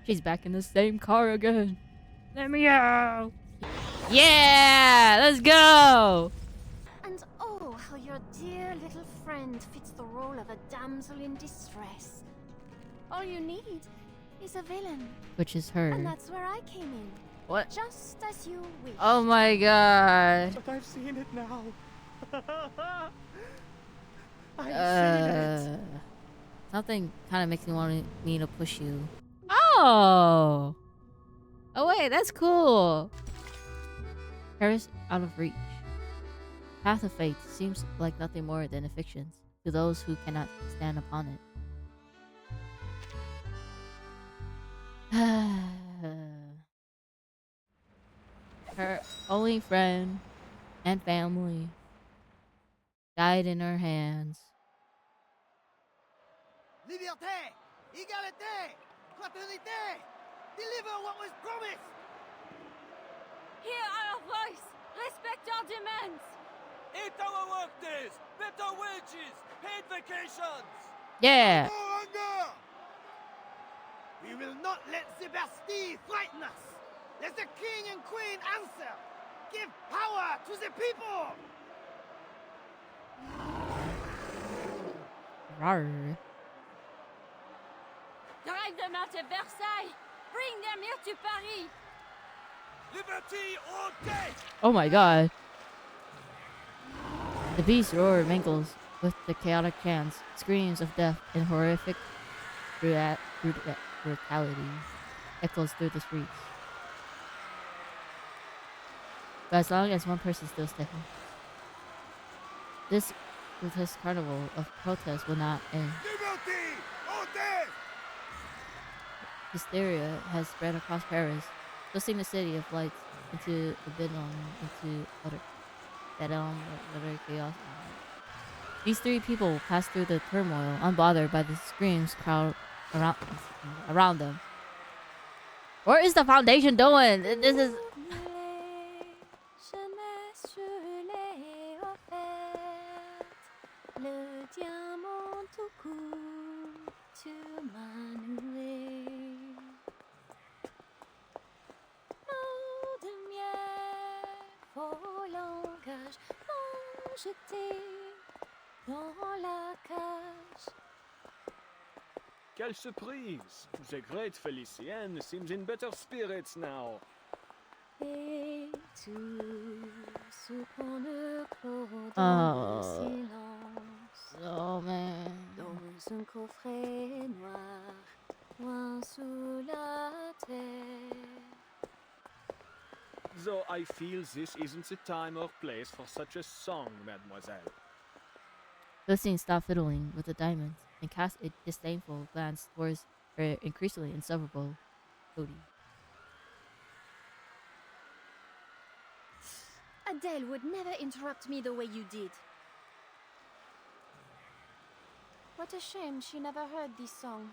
She's back in the same car again. Let me out. Yeah, let's go. And oh, how your dear little friend fits the role of a damsel in distress. All you need is a villain. Which is her. And that's where I came in. What? Just as you wished. Oh my god. But I've seen it now. I've seen it. Something kind of makes me want me to push you. Oh. Oh wait, that's cool. Paris out of reach. Path of Fate seems like nothing more than a fiction to those who cannot stand upon it. Her only friend and family died in her hands. Liberté! Égalité! Fraternité! Deliver what was promised! Hear our voice! Respect our demands! Eat our work days! Better wages! Paid vacations! Yeah. No hunger! We will not let the Bastille frighten us! Let the king and queen answer! Give power to the people! Rawr. Drive them out of Versailles! Bring them here to Paris! Liberty or death! Oh my god. The beast roar mingles with the chaotic chants, screams of death, and horrific brutality echoes through the streets. But as long as one person still standing, this carnival of protest will not end. Liberty or death! Hysteria has spread across Paris, twisting the city of lights into the bedlam, into utter chaos. These three people pass through the turmoil, unbothered by the screams crowd around them. What is the foundation doing? This is. Quelle surprise! The great Felicienne seems in better spirits now. Et tout ce qu'on Oh. silence Oh man. dans un coffret noir, loin sous la terre. Though I feel this isn't the time or place for such a song, mademoiselle. Lucian stopped fiddling with the diamonds and cast a disdainful glance towards her increasingly insufferable Cody. Adele would never interrupt me the way you did. What a shame she never heard this song.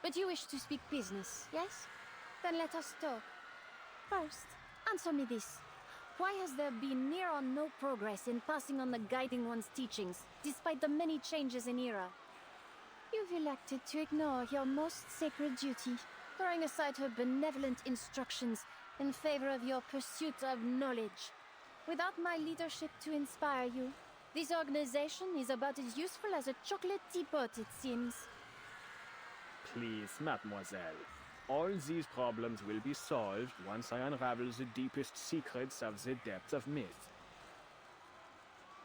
But you wish to speak business, yes? Then let us talk. First, answer me this. Why has there been near or no progress in passing on the Guiding One's teachings, despite the many changes in era? You've elected to ignore your most sacred duty, throwing aside her benevolent instructions in favor of your pursuit of knowledge. Without my leadership to inspire you, this organization is about as useful as a chocolate teapot, it seems. Please, mademoiselle. All these problems will be solved once I unravel the deepest secrets of the depths of myth.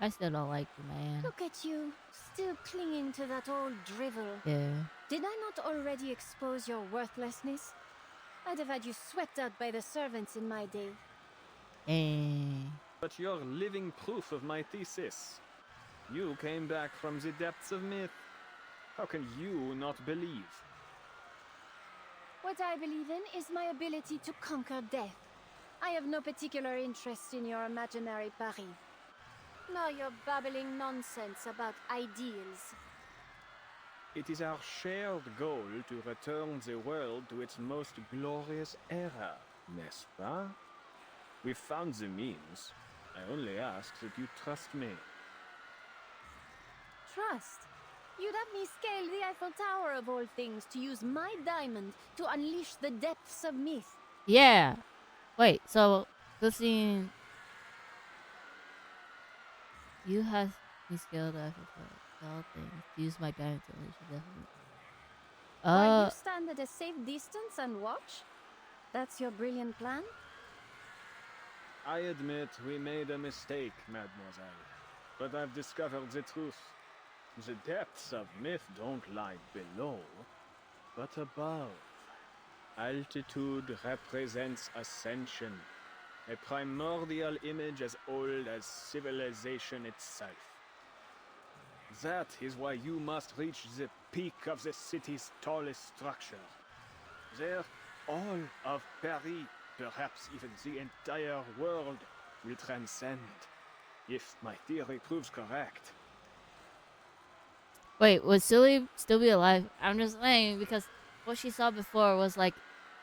I still don't like you, man. Look at you, still clinging to that old drivel. Yeah. Did I not already expose your worthlessness? I'd have had you swept out by the servants in my day. But you're living proof of my thesis. You came back from the depths of myth. How can you not believe? What I believe in is my ability to conquer death. I have no particular interest in your imaginary Paris. Nor your babbling nonsense about ideals. It is our shared goal to return the world to its most glorious era, n'est-ce pas? We've found the means. I only ask that you trust me. Trust? You'd have me scale the Eiffel Tower of all things to use my diamond to unleash the depths of myth. Yeah. Wait, so Christine, you have me scaled up with all things. Use my diamond to unleash the devil. While you stand at a safe distance and watch? That's your brilliant plan? I admit we made a mistake, mademoiselle. But I've discovered the truth. The depths of myth don't lie below, but above. Altitude represents ascension, a primordial image as old as civilization itself. That is why you must reach the peak of the city's tallest structure. There, all of Paris, perhaps even the entire world, will transcend, if my theory proves correct. Wait, would Sully still be alive? I'm just saying because what she saw before was like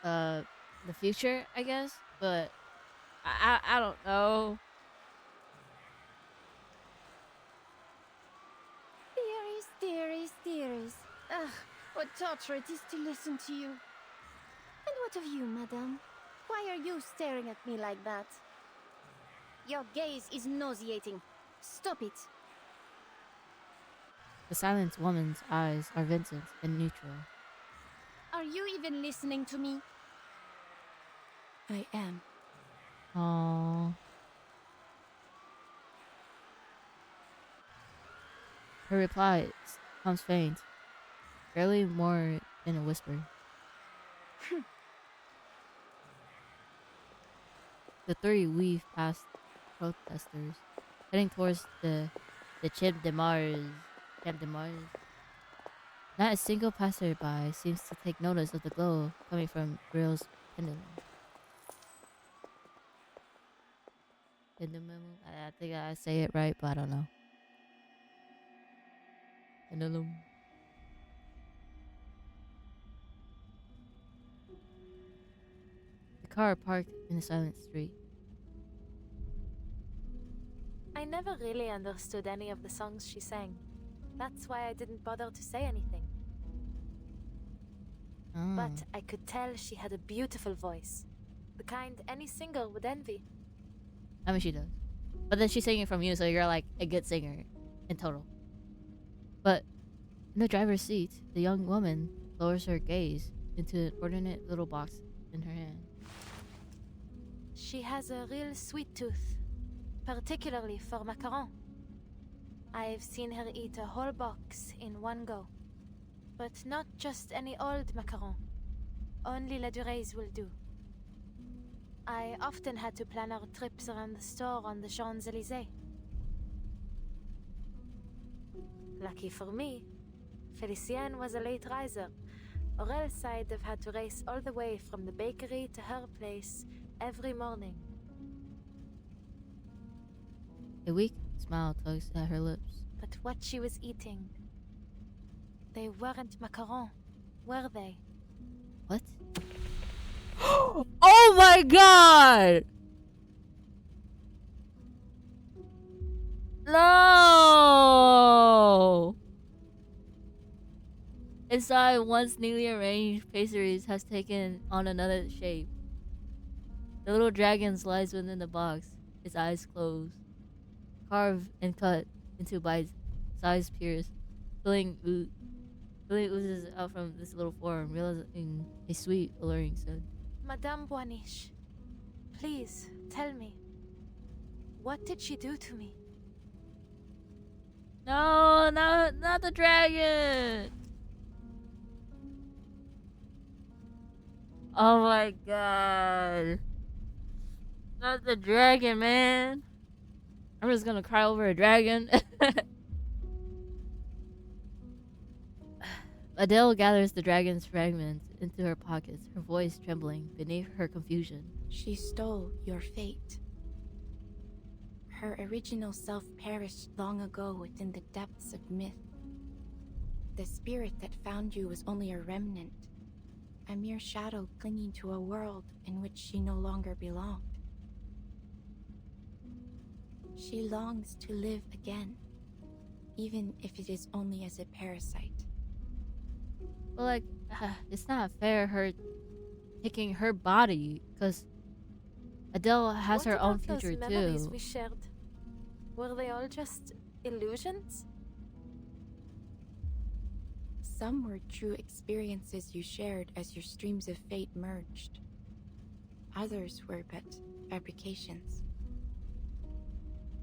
the future, I guess. But I don't know. Theories. Ugh, what torture it is to listen to you. And what of you, madame? Why are you staring at me like that? Your gaze is nauseating. Stop it. The silent woman's eyes are Vincent and neutral. Are you even listening to me? I am. Aww. Her reply comes faint, barely more than a whisper. The three weave past protesters, heading towards the Champ de Mars. Not a single passerby seems to take notice of the glow coming from Grill's pendulum. I think I say it right, but I don't know. Pendulum. The car parked in a silent street. I never really understood any of the songs she sang. That's why I didn't bother to say anything. Oh. But I could tell she had a beautiful voice. The kind any singer would envy. I mean, she does. But then she's singing from you, so you're like a good singer in total. But in the driver's seat, the young woman lowers her gaze into an ordinate little box in her hand. She has a real sweet tooth, particularly for macaron. I've seen her eat a whole box in one go. But not just any old macaron. Only Ladurées will do. I often had to plan our trips around the store on the Champs-Élysées. Lucky for me, Felicienne was a late riser, or else I'd have had to race all the way from the bakery to her place every morning. A weak smile tugs at her lips. But what she was eating, they weren't macarons, were they? What? Oh my god! No! Inside, once neatly arranged pastries has taken on another shape. The little dragon slides within the box, its eyes closed, carved and cut into bite-sized pears. Filling oozes out from this little form, realizing a sweet, alluring scent. Madame Boaniche, please tell me, what did she do to me? No, not the dragon! Oh my god. Not the dragon, man. I'm just gonna cry over a dragon. Adele gathers the dragon's fragments into her pockets, her voice trembling beneath her confusion. She stole your fate. Her original self perished long ago within the depths of myth. The spirit that found you was only a remnant, a mere shadow clinging to a world in which she no longer belonged. She longs to live again, even if it is only as a parasite. But like, it's not fair her taking her body, because Adele has What her own about those future memories too. we shared? Were they all just illusions? Some were true experiences you shared as your streams of fate merged. Others were but fabrications.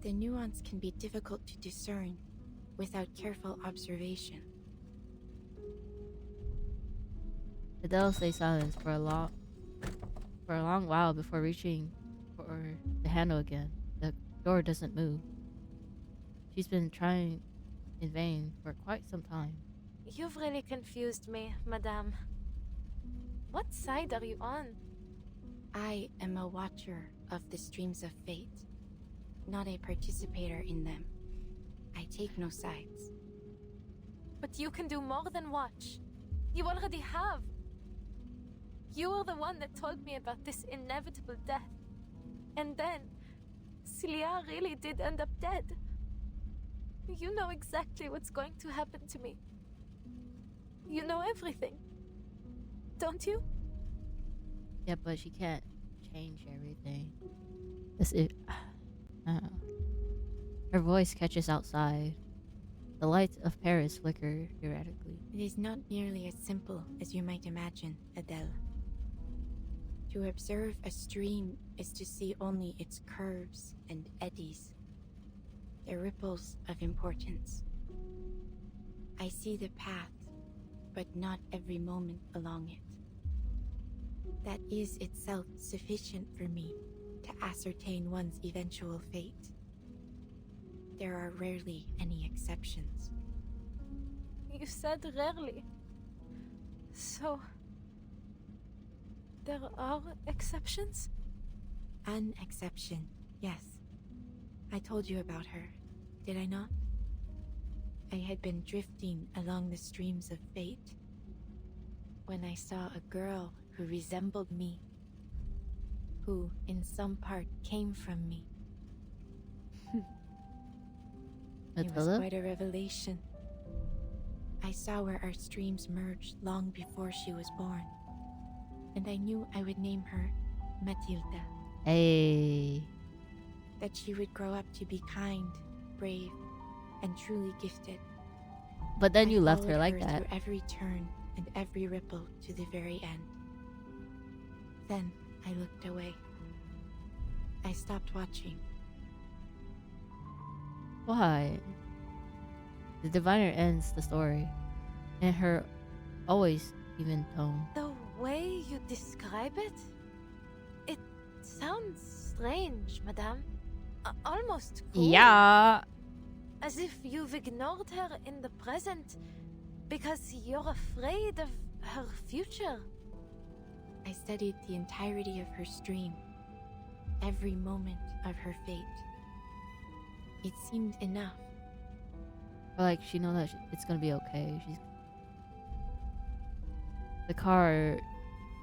The nuance can be difficult to discern without careful observation. Adele stays silent for a long while before reaching for the handle again. The door doesn't move. She's been trying in vain for quite some time. You've really confused me, madame. What side are you on? I am a watcher of the streams of fate, not a participator in them. I take no sides. But you can do more than watch. You already have. You were the one that told me about this inevitable death. And then, Celia really did end up dead. You know exactly what's going to happen to me. You know everything. Don't you? Yeah, but she can't change everything. This is, her voice catches outside. The lights of Paris flicker erratically. It is not nearly as simple as you might imagine, Adele. To observe a stream is to see only its curves and eddies, the ripples of importance. I see the path, but not every moment along it. That is itself sufficient for me to ascertain one's eventual fate. There are rarely any exceptions. You said rarely. So, there are exceptions? An exception, yes. I told you about her, did I not? I had been drifting along the streams of fate when I saw a girl who resembled me, who in some part came from me. It was Matilda? quite a revelation. I saw where our streams merged long before she was born, and I knew I would name her Matilda. Hey. That she would grow up to be kind, brave, and truly gifted. But then I you left her followed like that. through every turn and every ripple to the very end. Then I looked away. I stopped watching. Why? The diviner ends the story in her always even tone. The way you describe it? It sounds strange, madame. Almost cruel. Yeah. As if you've ignored her in the present because you're afraid of her future. I studied the entirety of her stream, every moment of her fate. It seemed enough. Or like she knows that it's gonna be okay. The car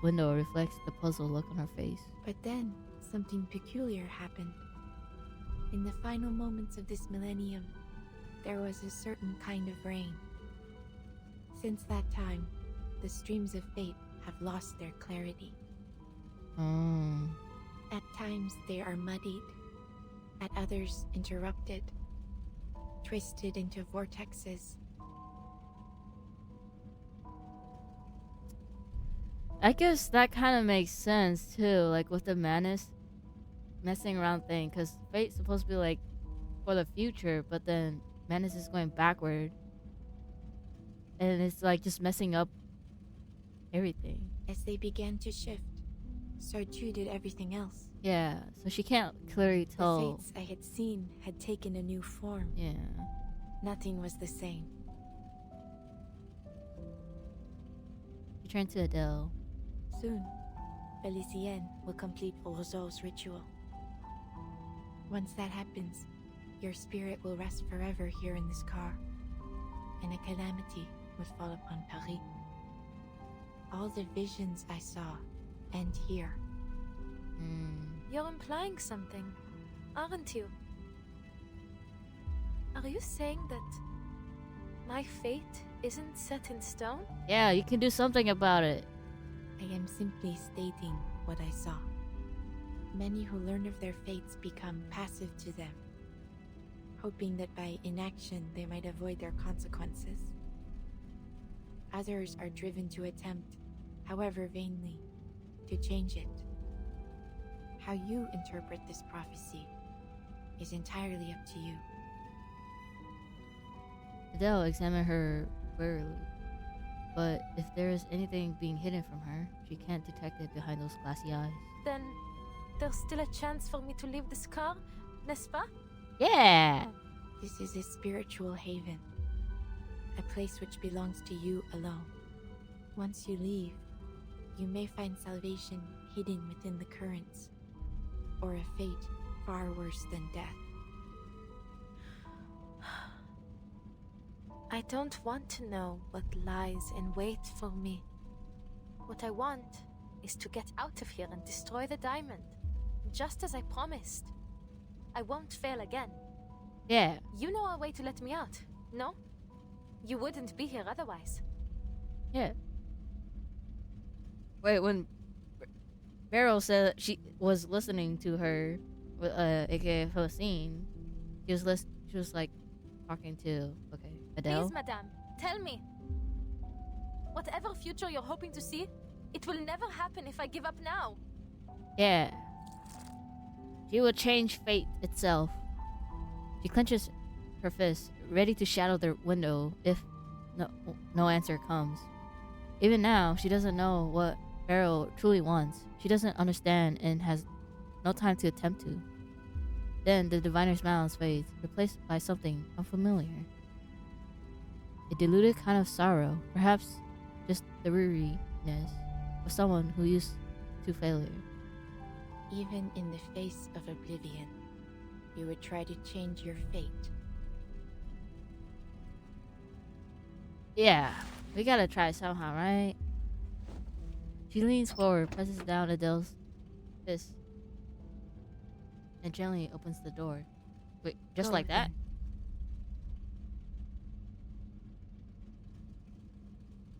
window reflects the puzzled look on her face. But then, something peculiar happened. In the final moments of this millennium, there was a certain kind of rain. Since that time, the streams of fate have lost their clarity. At times they are muddied, at others interrupted, twisted into vortexes. I guess that kind of makes sense too, like with the madness messing around thing, because fate's supposed to be like for the future, but then madness is going backward, and it's like just messing up everything. As they began to shift, so too did everything else. Yeah, so she can't clearly The tell. fates I had seen had taken a new form. Yeah. Nothing was the same. She turned to Adele. Soon, Felicienne will complete Roseau's ritual. Once that happens, your spirit will rest forever here in this car, and a calamity would fall upon Paris. All the visions I saw end here. You're implying something, aren't you? Are you saying that My fate isn't set in stone? Yeah, you can do something about it. I am simply stating what I saw. Many who learn of their fates become passive to them, hoping that by inaction they might avoid their consequences. Others are driven to attempt, however vainly, to change it. How you interpret this prophecy is entirely up to you. Adele examined her warily, but if there is anything being hidden from her, she can't detect it behind those glassy eyes. Then there's still a chance for me to leave this car, n'est-ce pas? Yeah! This is a spiritual haven, a place which belongs to you alone. Once you leave, you may find salvation hidden within the currents, or a fate far worse than death. I don't want to know what lies in wait for me. What I want is to get out of here and destroy the diamond, just as I promised. I won't fail again. Yeah. You know a way to let me out, no? You wouldn't be here otherwise. Yeah. Wait, when Beryl said she was listening to her, aka Felicine, she was like talking to Adele. Please, madame, tell me. Whatever future you're hoping to see, it will never happen if I give up now. Yeah. She will change fate itself. She clenches her fist, ready to shatter the window if no answer comes. Even now, she doesn't know what Beryl truly wants. She doesn't understand and has no time to attempt to. Then the diviner's smile fades, replaced by something unfamiliar. A diluted kind of sorrow, perhaps just the weariness of someone who used to failure. Even in the face of oblivion, you would try to change your fate. Yeah, we gotta try somehow, right? She leans forward, presses down Adele's fist, and gently opens the door. Wait, just Go like that? then.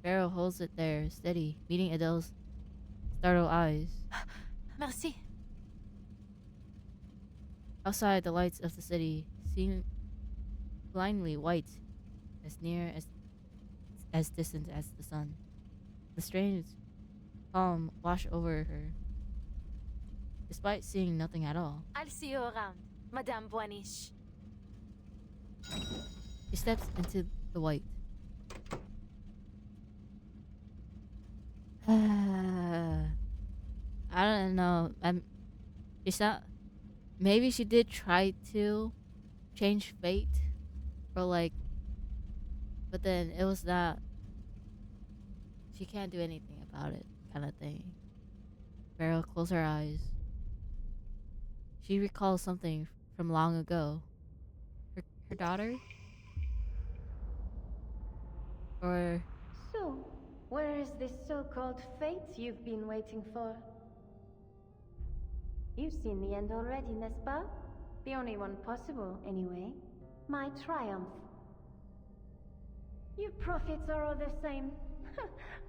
Beryl holds it there, steady, meeting Adele's startled eyes. Merci. Outside, the lights of the city seem blindly white, as near as distant as the sun. The strange calm wash over her, despite seeing nothing at all. I'll see you around, Madame Boiniche. She steps into the white. I don't know. Maybe she did try to change fate, or but then it was not. She can't do anything about it, kind of thing. Beryl closed her eyes. She recalls something from long ago. Her daughter? Or So, where is this so-called fate you've been waiting for? You've seen the end already, n'est-ce pas? The only one possible, anyway. My triumph. You prophets are all the same.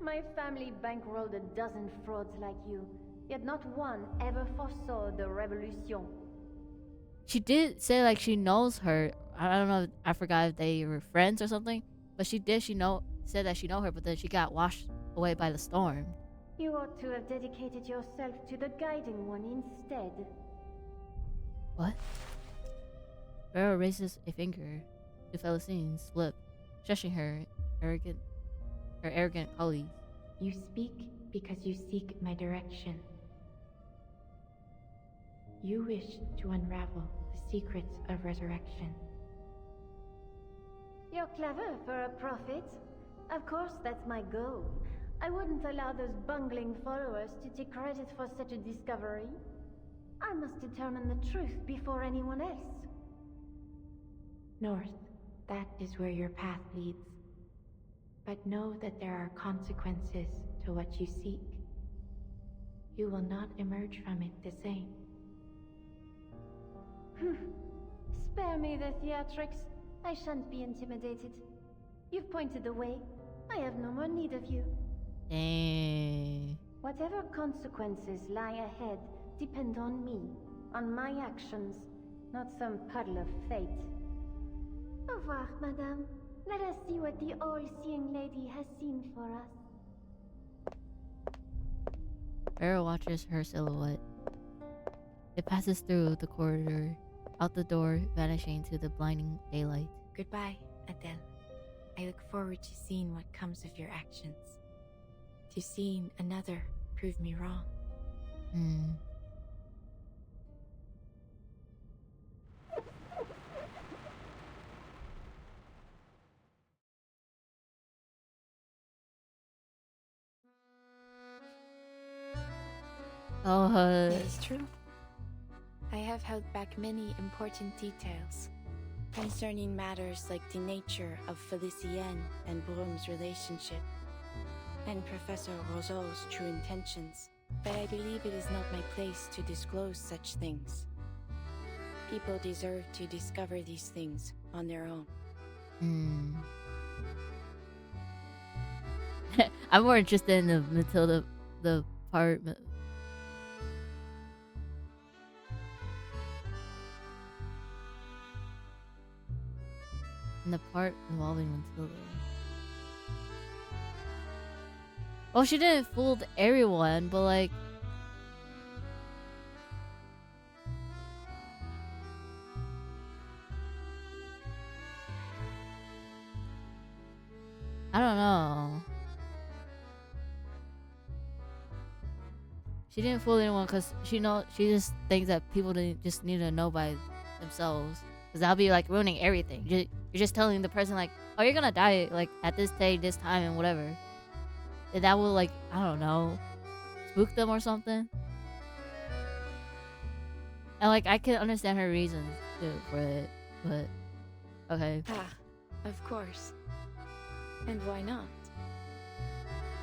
My family bankrolled a dozen frauds like you, yet not one ever foresaw the revolution. she did say she knows her. I don't know. I forgot if they were friends or something. But she did. Said that she know her, but then she got washed away by the storm. You ought to have dedicated yourself to the guiding one instead. What? Beryl raises a finger to Felicine's lip, shushing her arrogant colleague. You speak because you seek my direction. You wish to unravel the secrets of resurrection. You're clever for a prophet. Of course, that's my goal. I wouldn't allow those bungling followers to take credit for such a discovery. I must determine the truth before anyone else. North, that is where your path leads. But know that there are consequences to what you seek. You will not emerge from it the same. Spare me the theatrics. I shan't be intimidated. You've pointed the way. I have no more need of you. Dang. Whatever consequences lie ahead depend on me, on my actions, not some puddle of fate. Au revoir, madame. Let us see what the all-seeing lady has seen for us. Pharaoh watches her silhouette. It passes through the corridor, out the door, vanishing to the blinding daylight. Goodbye, Adele. I look forward to seeing what comes of your actions. To seeing another prove me wrong. Oh, It is true. I have held back many important details concerning matters like the nature of Felicienne and Brum's relationship, and Professor Roseau's true intentions, but I believe it is not my place to disclose such things. People deserve to discover these things on their own. I'm more interested in the Matilda, the part. In the part involving Matilda. Well, she didn't fool everyone, but like, I don't know. She didn't fool anyone because she just thinks that people just need to know by themselves. Because that'll be like ruining everything. You're just telling the person like, oh, you're gonna die like at this day, this time, and whatever. And that will like, I don't know, spook them or something. And like, I can understand her reasons too for it, but okay. Ah, of course. And why not?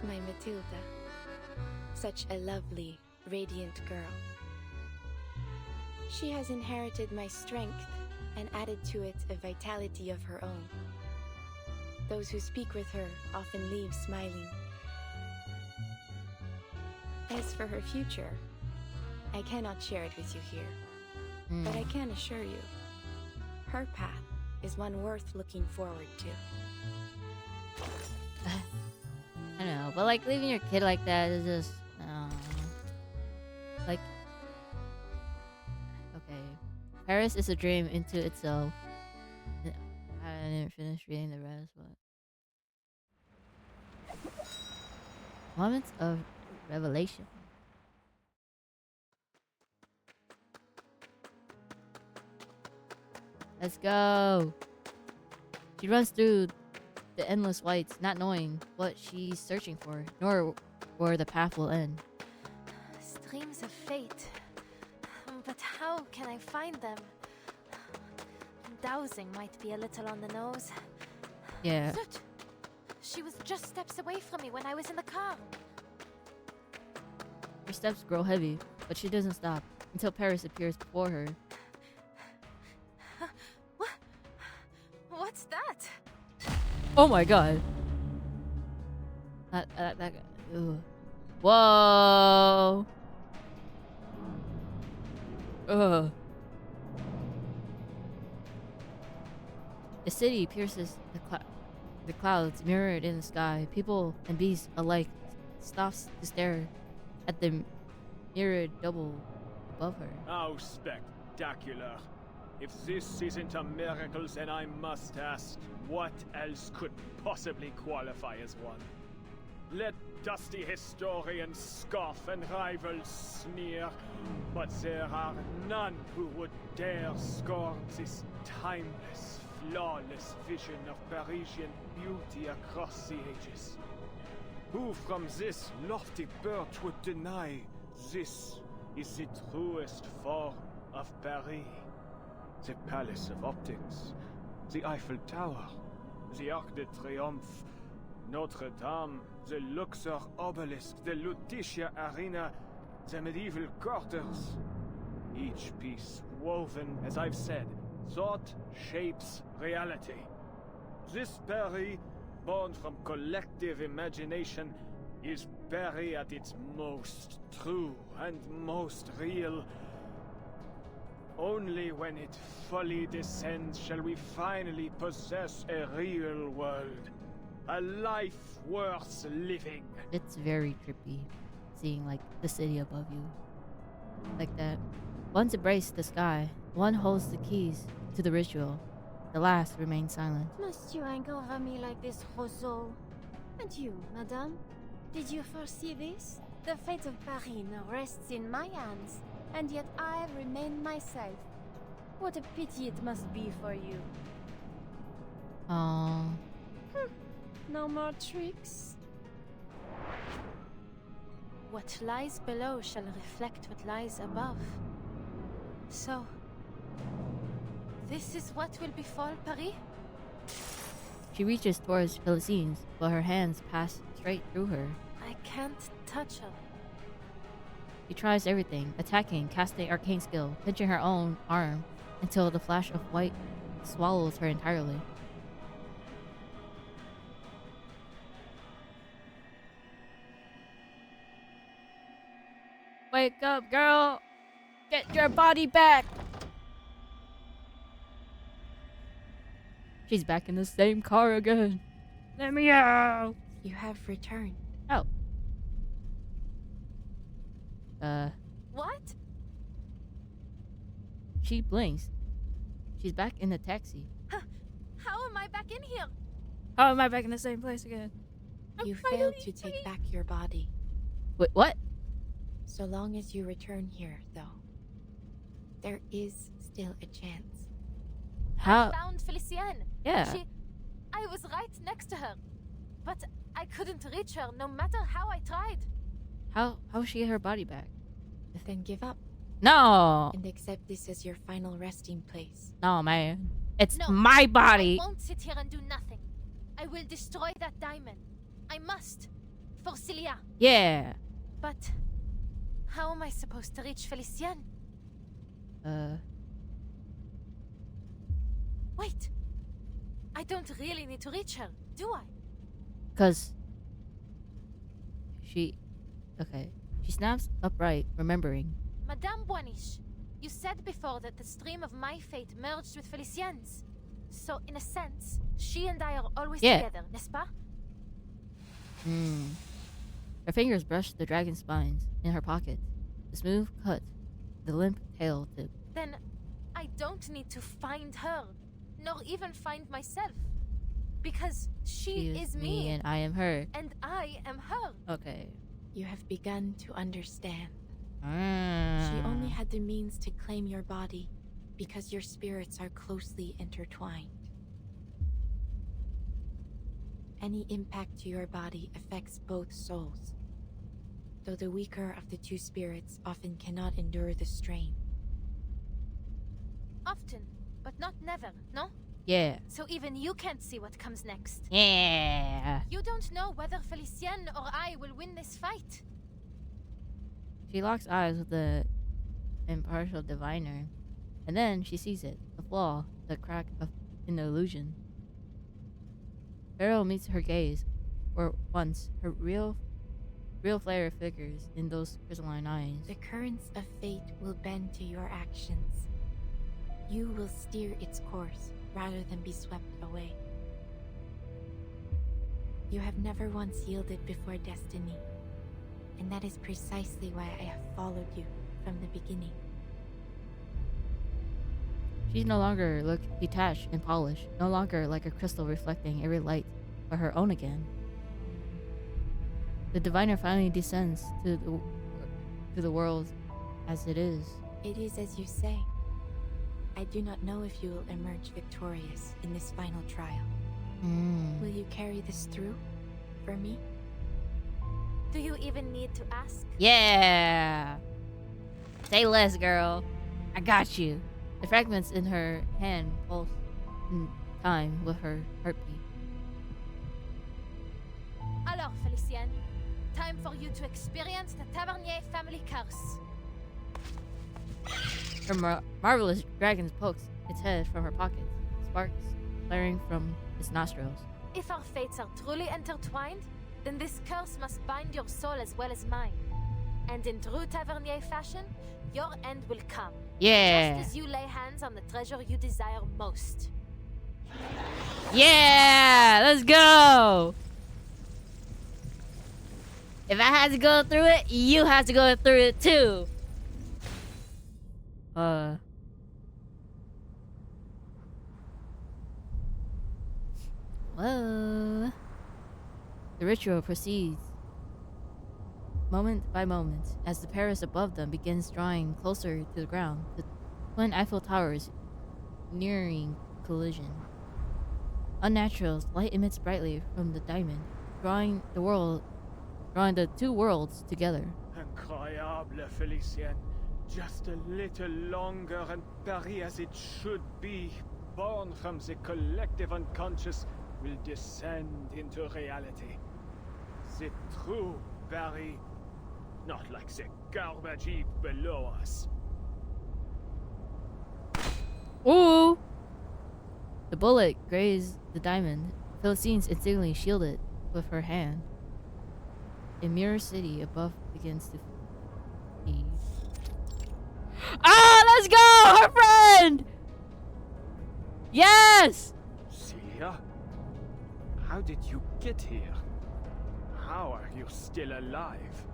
My Matilda. Such a lovely, radiant girl. She has inherited my strength and added to it a vitality of her own. Those who speak with her often leave smiling. As for her future, I cannot share it with you here, but I can assure you, her path is one worth looking forward to. I don't know, but like leaving your kid like that is just, like, okay. Paris is a dream into itself. I didn't finish reading the rest, but moments of revelation. Let's go. She runs through the endless whites, not knowing what she's searching for, nor where the path will end. Streams of fate. But how can I find them? Dowsing might be a little on the nose. Yeah. Zut! She was just steps away from me when I was in the car. Her steps grow heavy, but she doesn't stop until Paris appears before her. What's that? Oh my god. That guy. Ugh. Whoa. Ugh. The city pierces the clouds mirrored in the sky. People and beasts alike stops to stare at the mirrored double above her. How spectacular. If this isn't a miracle, then I must ask, what else could possibly qualify as one? Let dusty historians scoff and rivals sneer, but there are none who would dare scorn this timeless, flawless vision of Parisian beauty across the ages. Who from this lofty perch would deny this is the truest form of Paris? The Palace of Optics, the Eiffel Tower, the Arc de Triomphe, Notre Dame, the Luxor Obelisk, the Lutetia Arena, the medieval quarters. Each piece woven, as I've said, thought shapes reality. This Paris born from collective imagination is buried at its most true and most real. Only when it fully descends shall we finally possess a real world. A life worth living. It's very trippy, seeing like the city above you, like that. One's embraced the sky. One holds the keys to the ritual. The last remains silent. Must you hang over me like this, Roseau? And you, madame? Did you foresee this? The fate of Paris now rests in my hands, and yet I remain myself. What a pity it must be for you. Oh, No more tricks? What lies below shall reflect what lies above. So, this is what will befall Paris? she reaches towards Felicie's, but her hands pass straight through her. I can't touch her. She tries everything, attacking, casting arcane skill, pinching her own arm until the flash of white swallows her entirely. Wake up, girl! Get your body back! She's back in the same car again. Let me out! You have returned. Oh. What? She blinks. She's back in the taxi. How am I back in here? How am I back in the same place again? You failed to take back your body. Wait, what? So long as you return here, though, there is still a chance. How? I found Felicienne. Yeah. I was right next to her. But I couldn't reach her no matter how I tried. How she get her body back? Then give up No! and accept this as your final resting place. No, man. It's No, my body. I won't sit here and do nothing. I will destroy that diamond. I must. For Celia. Yeah. But how am I supposed to reach Felicienne? Wait. I don't really need to reach her, do I? Cause she... Okay. She snaps upright, remembering. Madame Boiniche, you said before that the stream of my fate merged with Felicienne's. So, in a sense, she and I are always together, n'est-ce pas? Her fingers brush the dragon spines in her pocket. The smooth cut, the limp tail tip. Then, I don't need to find her, nor even find myself. Because she is me, and I am her. and I am her. Okay. You have begun to understand. She Ah. only had the means to claim your body because your spirits are closely intertwined. Any impact to your body affects both souls, though the weaker of the two spirits often cannot endure the strain. Often, but not never, no? Yeah. So even you can't see what comes next. Yeah. You don't know whether Felicienne or I will win this fight. She locks eyes with the impartial diviner, and then she sees it, the flaw, the crack in the illusion. Beryl meets her gaze. For once, her real flare figures in those crystalline eyes. The currents of fate will bend to your actions. You will steer its course rather than be swept away. You have never once yielded before destiny, and that is precisely why I have followed you from the beginning. She's no longer look detached and polished, no longer like a crystal reflecting every light but her own again. The diviner finally descends to the world as it is. It is as you say. I do not know if you will emerge victorious in this final trial. Will you carry this through for me? Do you even need to ask? Yeah. Say less, girl. I got you. The fragments in her hand pulse in time with her heartbeat. Alors, Felicienne, time for you to experience the Tavernier family curse. Her marvelous dragon pokes its head from her pocket, sparks flaring from its nostrils. If our fates are truly intertwined, then this curse must bind your soul as well as mine. And in true Tavernier fashion, your end will come. Yeah. Just as you lay hands on the treasure you desire most. Yeah, let's go. If I had to go through it, you have to go through it too. Whoa. The ritual proceeds moment by moment as the Paris above them begins drawing closer to the ground. The twin Eiffel Towers nearing collision. Unnatural light emits brightly from the diamond, drawing the two worlds together. Incroyable, Felicien. Just a little longer and Paris as it should be, born from the collective unconscious, will descend into reality. The true Paris, not like the garbage heap below us. Ooh! The bullet grazed the diamond. Philistines instantly shielded with her hand. A mirror city above begins to feed. Ah, let's go! Her friend! Yes! Celia? How did you get here? How are you still alive?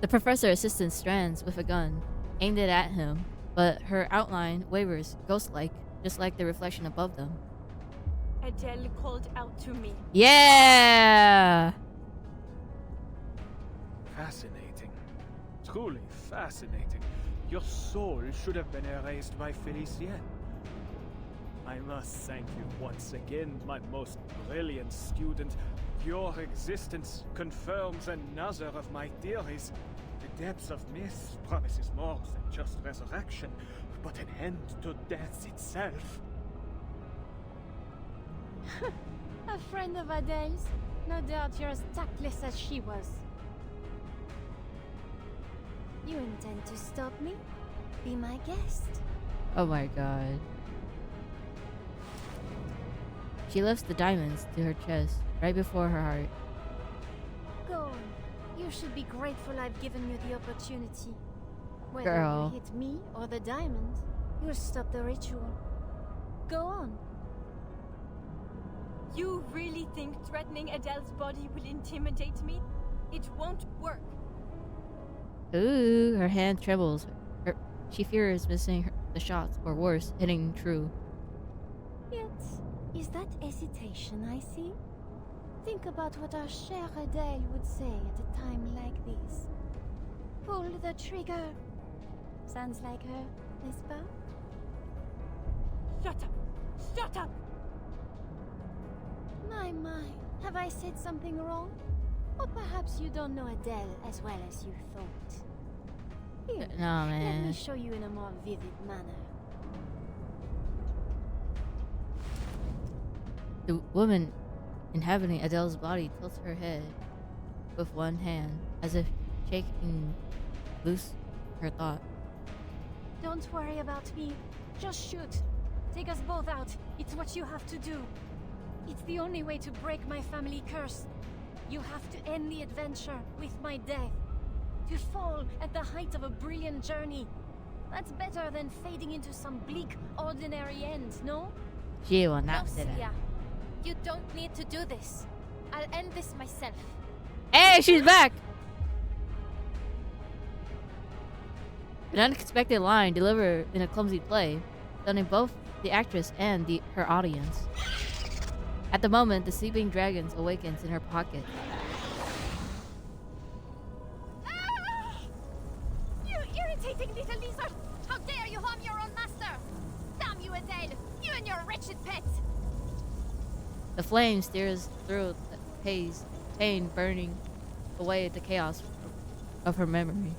The professor assistant strands with a gun, aimed it at him, but her outline wavers, ghost-like, just like the reflection above them. Adele called out to me. Yeah! Fascinating. Truly fascinating. Your soul should have been erased by Felicien. I must thank you once again, my most brilliant student. Your existence confirms another of my theories. The depths of myth promises more than just resurrection, but an end to death itself. A friend of Adele's? No doubt you're as tactless as she was. You intend to stop me? Be my guest. Oh my god. She lifts the diamonds to her chest, right before her heart. Go on. You should be grateful I've given you the opportunity. Whether Girl. you hit me or the diamond, you'll stop the ritual. Go on. You really think threatening Adele's body will intimidate me? It won't work. Ooh, her hand trembles. She fears missing the shots, or worse, hitting true. Yet, is that hesitation I see? Think about what our chère Adele would say at a time like this. Pull the trigger. Sounds like her, n'est-ce pas? Shut up! Shut up! My, have I said something wrong? Or perhaps you don't know Adele as well as you thought. Here, No, let man. me show you in a more vivid manner. The woman inhabiting Adele's body tilts her head with one hand, as if shaking loose her thought. Don't worry about me. Just shoot. Take us both out. It's what you have to do. It's the only way to break my family curse. You have to end the adventure with my death. To fall at the height of a brilliant journey. That's better than fading into some bleak, ordinary end, no? She will No, not say Celia. that. You don't need to do this. I'll end this myself. Hey, she's back! An unexpected line delivered in a clumsy play, stunning both the actress and her audience. At the moment, the sleeping dragon awakens in her pocket. You irritating little lizard! How dare you harm your own master! Damn you, Adele! You and your wretched pet! The flame steers through the haze, pain burning away the chaos of her memory.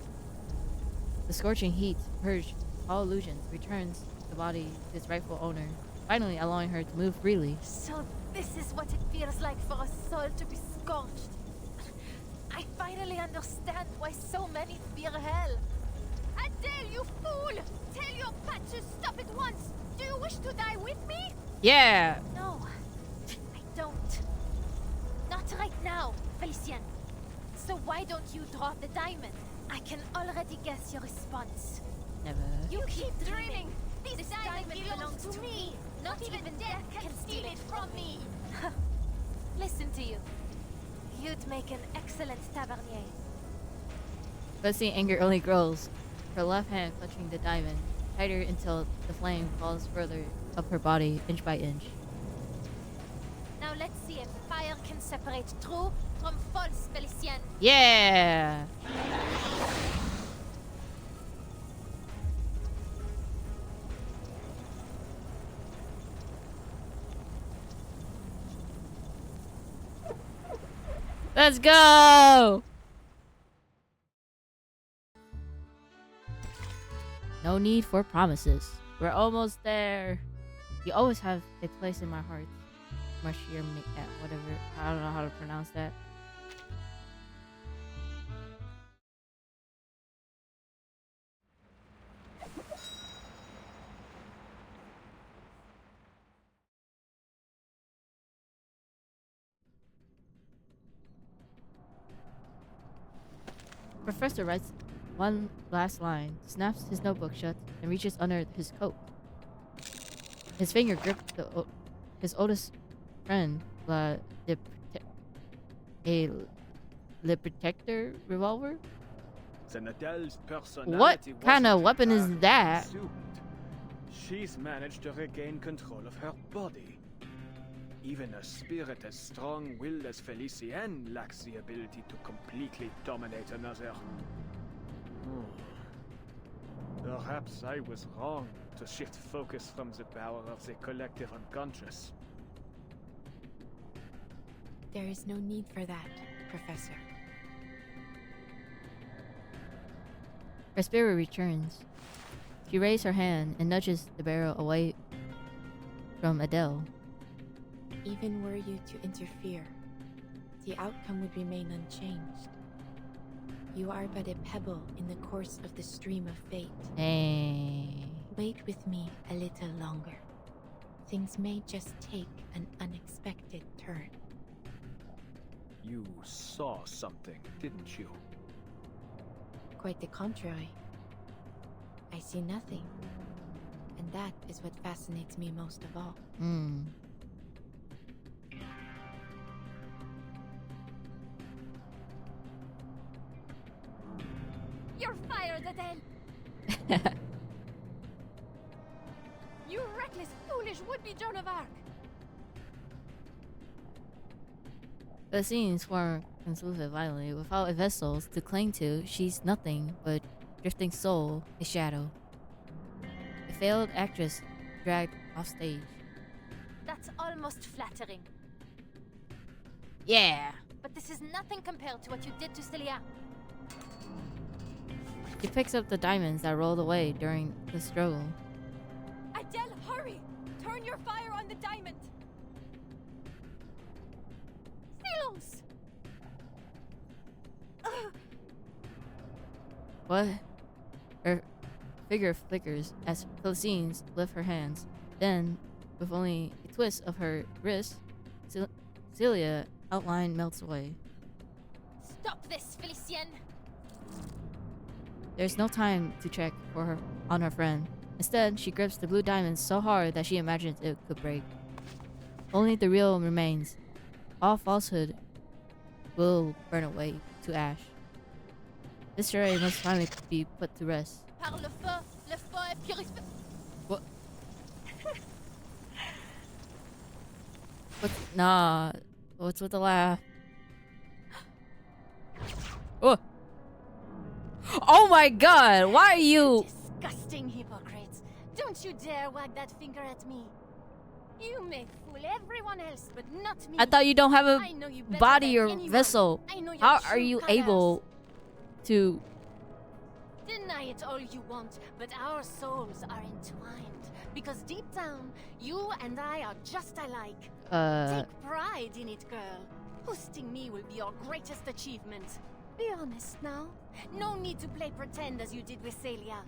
The scorching heat purged all illusions, returns the body to its rightful owner, finally allowing her to move freely. So this is what it feels like for a soul to be scorched. I finally understand why so many fear hell. Adele, you fool! Tell your pet to stop at once! Do you wish to die with me? Yeah! No, don't. Not right now, Felicien. So why don't you draw the diamond? I can already guess your response. Never. You keep dreaming. This diamond belongs to me. Not even death can steal it from me. Listen to you. You'd make an excellent tavernier. But seeing anger only grows. Her left hand clutching the diamond, tighter until the flame falls further up her body, inch by inch. Now let's see if fire can separate true from false, Felicien. Yeah! Let's go! No need for promises. We're almost there. You always have a place in my heart. Marshir, whatever. I don't know how to pronounce that. Professor writes one last line, snaps his notebook shut, and reaches under his coat. His finger gripped his oldest friend, Le Protector revolver? Zenatel's personality What kind of wasn't weapon is entirely that? consumed. She's managed to regain control of her body. Even a spirit as strong-willed as Felicien lacks the ability to completely dominate another. Perhaps I was wrong to shift focus from the power of the collective unconscious. There is no need for that, Professor. Her spirit returns. She raises her hand and nudges the barrel away from Adele. Even were you to interfere, the outcome would remain unchanged. You are but a pebble in the course of the stream of fate. Hey. Wait with me a little longer. Things may just take an unexpected turn. You saw something, didn't you? Quite the contrary. I see nothing. And that is what fascinates me most of all. You're fired, Adele! You reckless, foolish would-be Joan of Arc! The scene swarm consumed violently. Without a vessel to cling to, she's nothing but drifting soul, a shadow. A failed actress dragged off stage. That's almost flattering. Yeah! But this is nothing compared to what you did to Celia. She picks up the diamonds that rolled away during the struggle. Adele, hurry! Turn your fire on the diamond! Silence! What? Her figure flickers as Felicien lifts her hands. Then, with only a twist of her wrist, Celia outline melts away. Stop this, Felicien! There's no time to check for her on her friend. Instead, she grips the blue diamond so hard that she imagines it could break. Only the real remains. All falsehood will burn away to ash. This charade must finally be put to rest. Par le feu est purifié. What? What? Nah. What's with the laugh? Oh! Oh my god! Why are you? Disgusting hypocrites! Don't you dare wag that finger at me! You may fool everyone else, but not me! I thought you don't have a I know you better body than or anyone. vessel. I know your How true are you colors. able to? Deny it all you want, but our souls are entwined. Because deep down, you and I are just alike. Take pride in it, girl. Hosting me will be your greatest achievement. Be honest now. No need to play pretend as you did with Celia.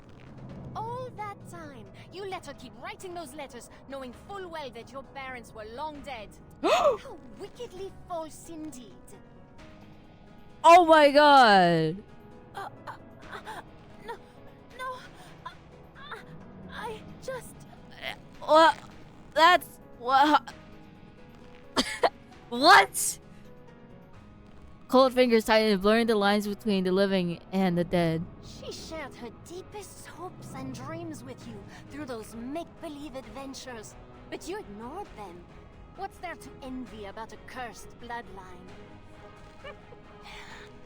All that time, you let her keep writing those letters, knowing full well that your parents were long dead. How wickedly false indeed. Oh my god! No, no. I just. What? That's what? What? Cold fingers tightened, blurring the lines between the living and the dead. She shared her deepest hopes and dreams with you through those make-believe adventures, but you ignored them. What's there to envy about a cursed bloodline?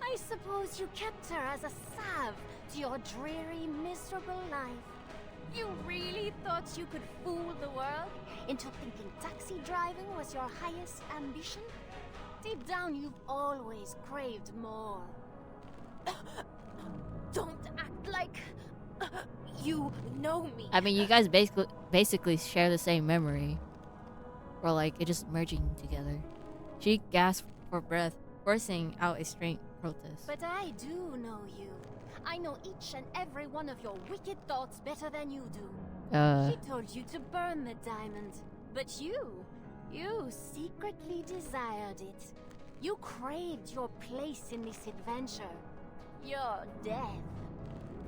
I suppose you kept her as a salve to your dreary, miserable life. You really thought you could fool the world into thinking taxi driving was your highest ambition? Deep down, you've always craved more. Don't act like. You know me. I mean, you guys basically share the same memory. Or like, it just merging together. She gasped for breath, forcing out a strange protest. But I do know you. I know each and every one of your wicked thoughts better than you do. She told you to burn the diamond, but you secretly desired it. You craved your place in this adventure. Your death.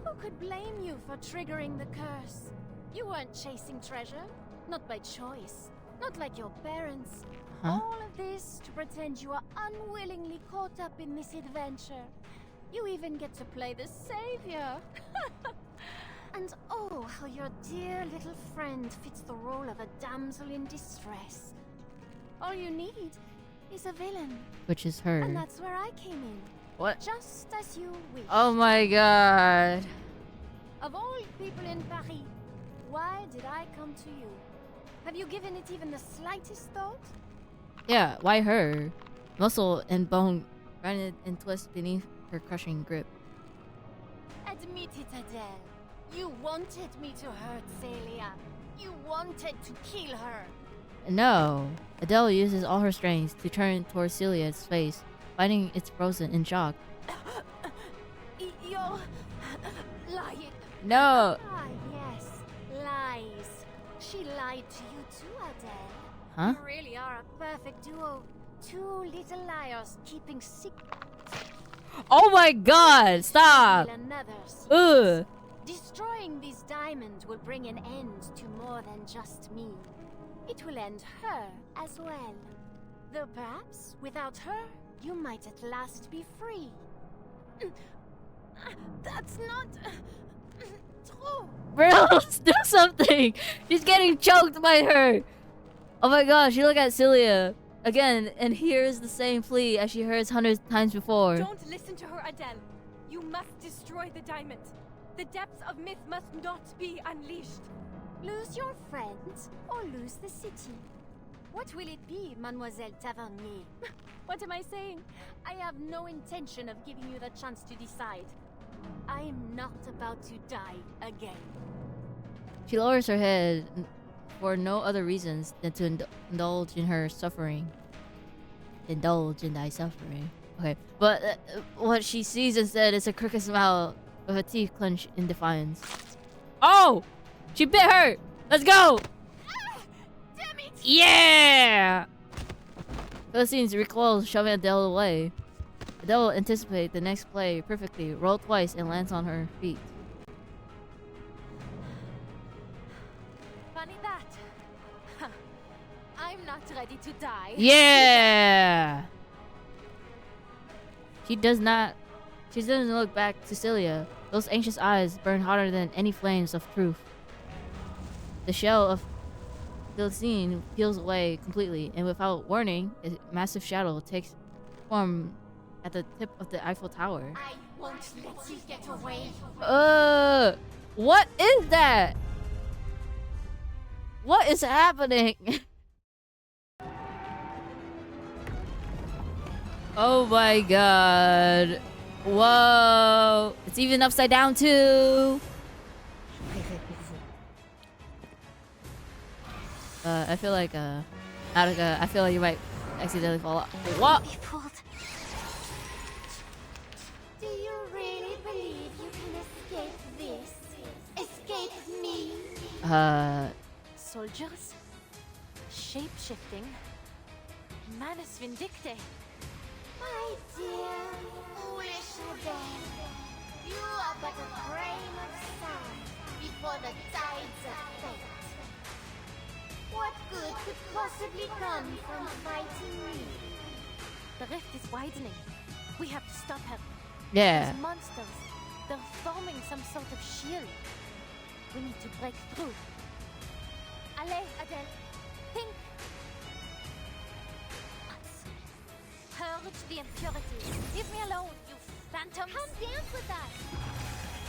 Who could blame you for triggering the curse? You weren't chasing treasure, not by choice, not like your parents. Huh? All of this to pretend you are unwillingly caught up in this adventure. You even get to play the savior. And oh, how your dear little friend fits the role of a damsel in distress. All you need is a villain. Which is her. And that's where I came in. What? Just as you wished. Oh my god. Of all people in Paris, why did I come to you? Have you given it even the slightest thought? Yeah, why her? Muscle and bone grinded and twist beneath her crushing grip. Admit it, Adele. You wanted me to hurt Celia. You wanted to kill her. No. Adele uses all her strength to turn towards Celia's face, finding it's frozen in shock. You're lying. No! Ah, yes. Lies. She lied to you too, Adele. Huh? You really are a perfect duo. Two little liars keeping secret. Oh my god! Stop! Ugh! Destroying this diamond will bring an end to more than just me. It will end her as well. Though perhaps, without her, you might at last be free. That's not. True. Bro, do something! She's getting choked by her! Oh my gosh, she look at Celia again and hears the same plea as she heard hundreds of times before. Don't listen to her, Adele. You must destroy the diamond. The depths of myth must not be unleashed. Lose your friends or lose the city. What will it be, Mademoiselle Tavernier? What am I saying? I have no intention of giving you the chance to decide. I am not about to die again. She lowers her head for no other reasons than to indulge in her suffering. Indulge in thy suffering. Okay, but what she sees instead is a crooked smile with her teeth clenched in defiance. Oh! She bit her! Let's go! Damn it! Yeah! Philistines recoils, shoving Adele away. Adele anticipates the next play perfectly, rolls twice, and lands on her feet. Funny that. Huh. I'm not ready to die. Yeah! She doesn't look back to Celia. Those anxious eyes burn hotter than any flames of truth. The shell of Philistine peels away completely, and without warning, a massive shadow takes form at the tip of the Eiffel Tower. I won't let you get away. What is that? What is happening? Oh my god. Whoa. It's even upside down too. I feel like Attica, I feel like you might accidentally fall off. What? Do you really believe you can escape this? Soldiers? Shape-shifting? Manus Vindicte? My dear, foolish Adele, you are but a grain of sand before the tides of fate. What good could possibly come from fighting me? The rift is widening. We have to stop her. Yeah. These monsters, they're forming some sort of shield. We need to break through. Allez, Adele. Think. Purge the impurities. Leave me alone, you phantoms. Come dance with us!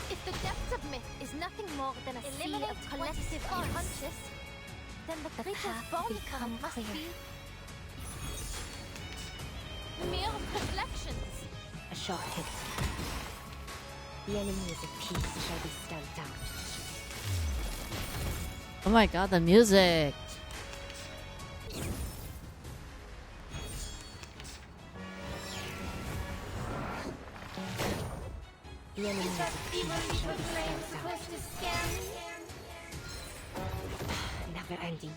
If the depths of myth is nothing more than a sea Eliminate of collective what is unconscious, then the creatures path born become from it must clear. be mere reflections. A short hit. The enemies of peace shall be stamped out. Oh my god, the music. The enemies of peace shall be stamped out. Supposed to scare me? Never ending.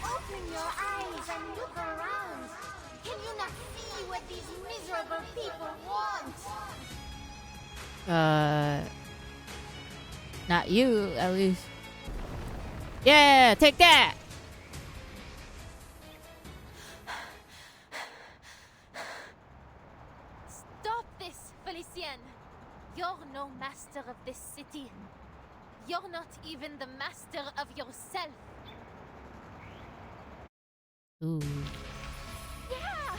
Open your eyes and look around. Can you not see what these miserable people want? Not you, at least. Yeah, take that. Stop this, Felicienne. You're no master of this city. You're not even the master of yourself. Ooh. Yeah!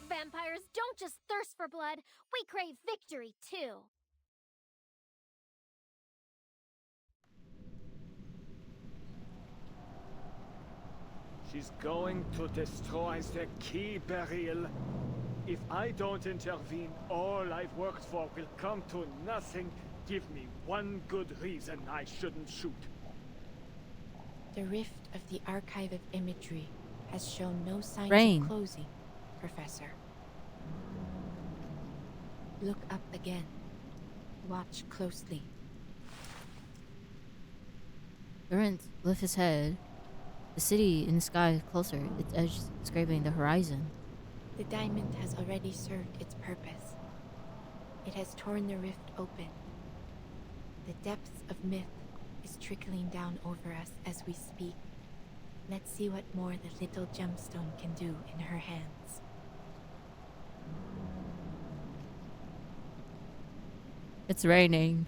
Vampires don't just thirst for blood, we crave victory too. She's going to destroy the key, Beryl. If I don't intervene, all I've worked for will come to nothing. Give me one good reason I shouldn't shoot. The rift of the Archive of Imagery has shown no signs Rain. of closing, Professor. Look up again. Watch closely. Durant lifts his head. The city in the sky is closer, its edge scraping the horizon. The diamond has already served its purpose. It has torn the rift open. The depths of myth is trickling down over us as we speak. Let's see what more the little gemstone can do in her hands. It's raining.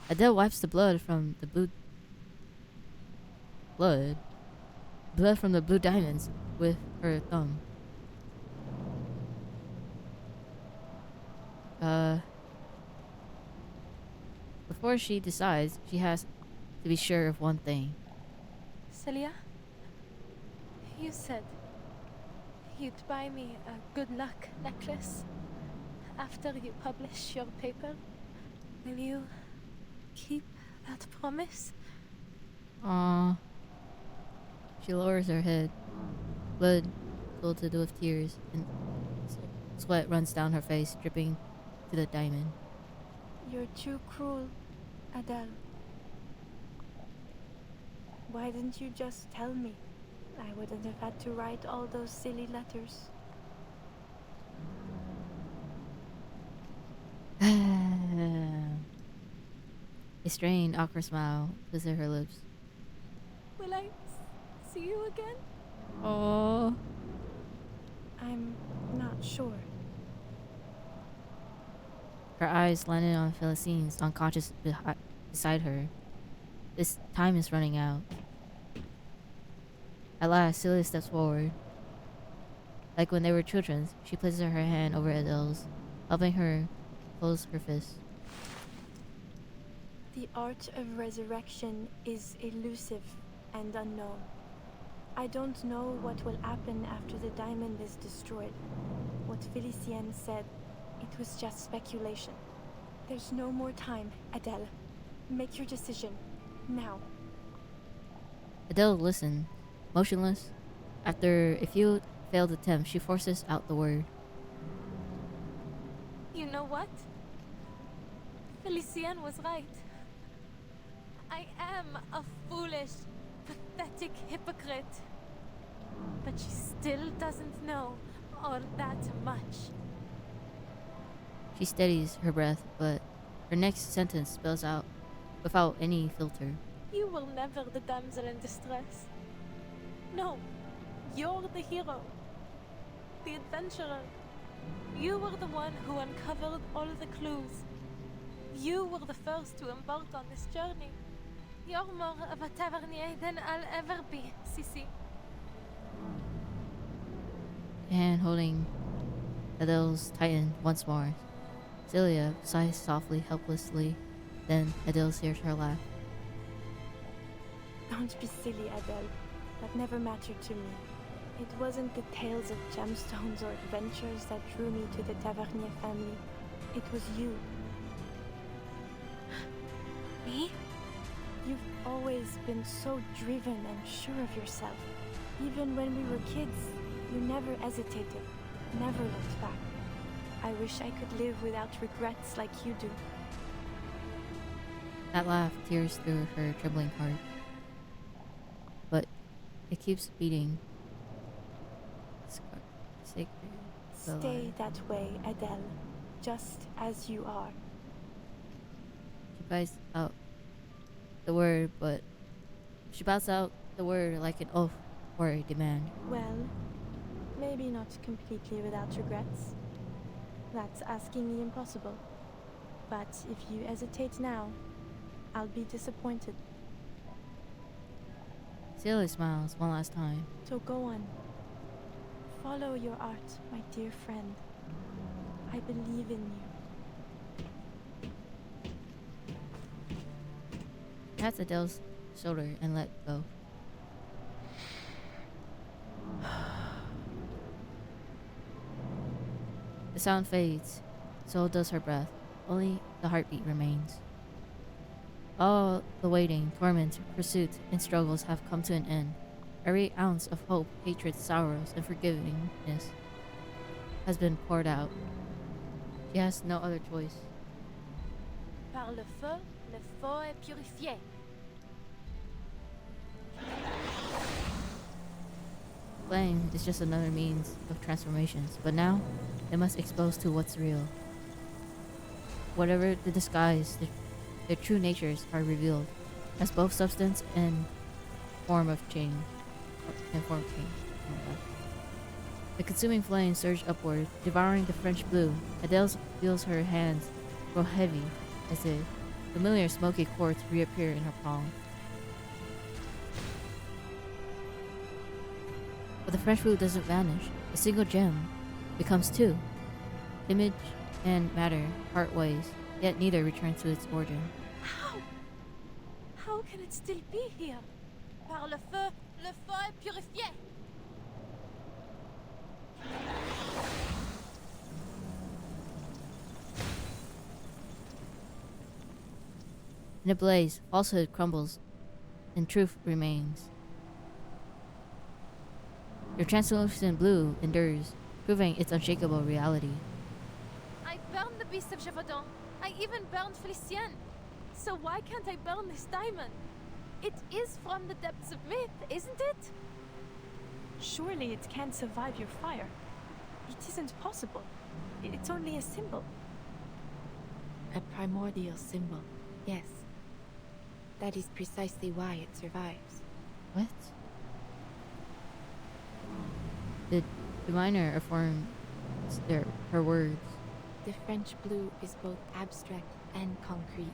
Adele wipes the blood from the blue from the blue diamonds with her thumb. Before she decides, she has to be sure of one thing. Celia, you said you'd buy me a good luck necklace after you publish your paper. Will you keep that promise? Aww. She lowers her head. Blood filtered with tears, and sweat runs down her face, dripping to the diamond. You're too cruel, Adele. Why didn't you just tell me? I wouldn't have had to write all those silly letters. A strained, awkward smile twisted her lips. Will I see you again? Oh. I'm not sure. Her eyes landed on Felicine's unconscious beside her. This time is running out. At last, Celia steps forward. Like when they were children, she places her hand over Adele's, helping her close her fist. The art of resurrection is elusive and unknown. I don't know what will happen after the diamond is destroyed. What Felicienne said, it was just speculation. There's no more time, Adele. Make your decision. Now. Adele listened, motionless. After a few failed attempts, she forces out the word. You know what? Felicienne was right. I am a foolish, pathetic hypocrite. But she still doesn't know all that much. She steadies her breath, but her next sentence spells out without any filter. You were never the damsel in distress. No, you're the hero. The adventurer. You were the one who uncovered all the clues. You were the first to embark on this journey. You're more of a tavernier than I'll ever be, Sissy. Hand holding Adele's tightened once more. Celia sighs softly, helplessly. Then Adele hears her laugh. Don't be silly, Adele. That never mattered to me. It wasn't the tales of gemstones or adventures that drew me to the Tavernier family. It was you. Me? You've always been so driven and sure of yourself. Even when we were kids, you never hesitated, never looked back. I wish I could live without regrets like you do. That laugh tears through her trembling heart. But it keeps beating. Sacred. Stay that way, Adele. Just as you are. She buys out the word, but she bouts out the word like an oath or a demand. Well, maybe not completely without regrets. That's asking the impossible. But if you hesitate now, I'll be disappointed. Celia smiles one last time. So go on. Follow your art, my dear friend. I believe in you. Pats Adele's shoulder and let go. The sound fades, so does her breath. Only the heartbeat remains. All the waiting, torment, pursuit, and struggles have come to an end. Every ounce of hope, hatred, sorrows, and forgivingness has been poured out. She has no other choice. Par le feu, le feu est purifié. Flame is just another means of transformations, but now they must expose to what's real. Whatever the disguise, their true natures are revealed as both substance and form of change. Oh my God. The consuming flame surged upward, devouring the French blue. Adele feels her hands grow heavy as the familiar smoky quartz reappear in her palm. But the French blue doesn't vanish. A single gem becomes two. Image and matter part ways, yet neither returns to its origin. How? How can it still be here? Par le feu est purifié. In a blaze, falsehood crumbles, and truth remains. Your translucent blue endures, proving its unshakable reality. I burned the beast of Gévaudan. I even burned Félicien. So why can't I burn this diamond? It is from the depths of myth, isn't it? Surely it can't survive your fire. It isn't possible. It's only a symbol. A primordial symbol, yes. That is precisely why it survives. What? The diviner affirms her words. The French blue is both abstract and concrete.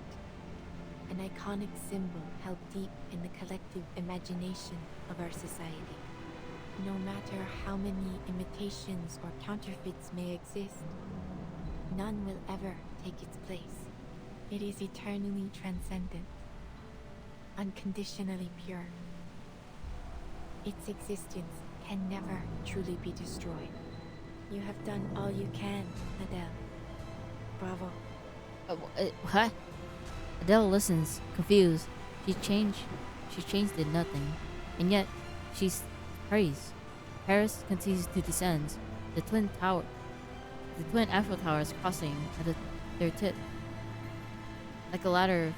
An iconic symbol held deep in the collective imagination of our society. No matter how many imitations or counterfeits may exist, none will ever take its place. It is eternally transcendent, unconditionally pure. Its existence can never truly be destroyed. You have done all you can, Adele. Bravo. What? Adele listens, confused. She's changed did nothing, and yet she's praised. Paris continues to descend. The twin Eiffel towers crossing at their tip, like a ladder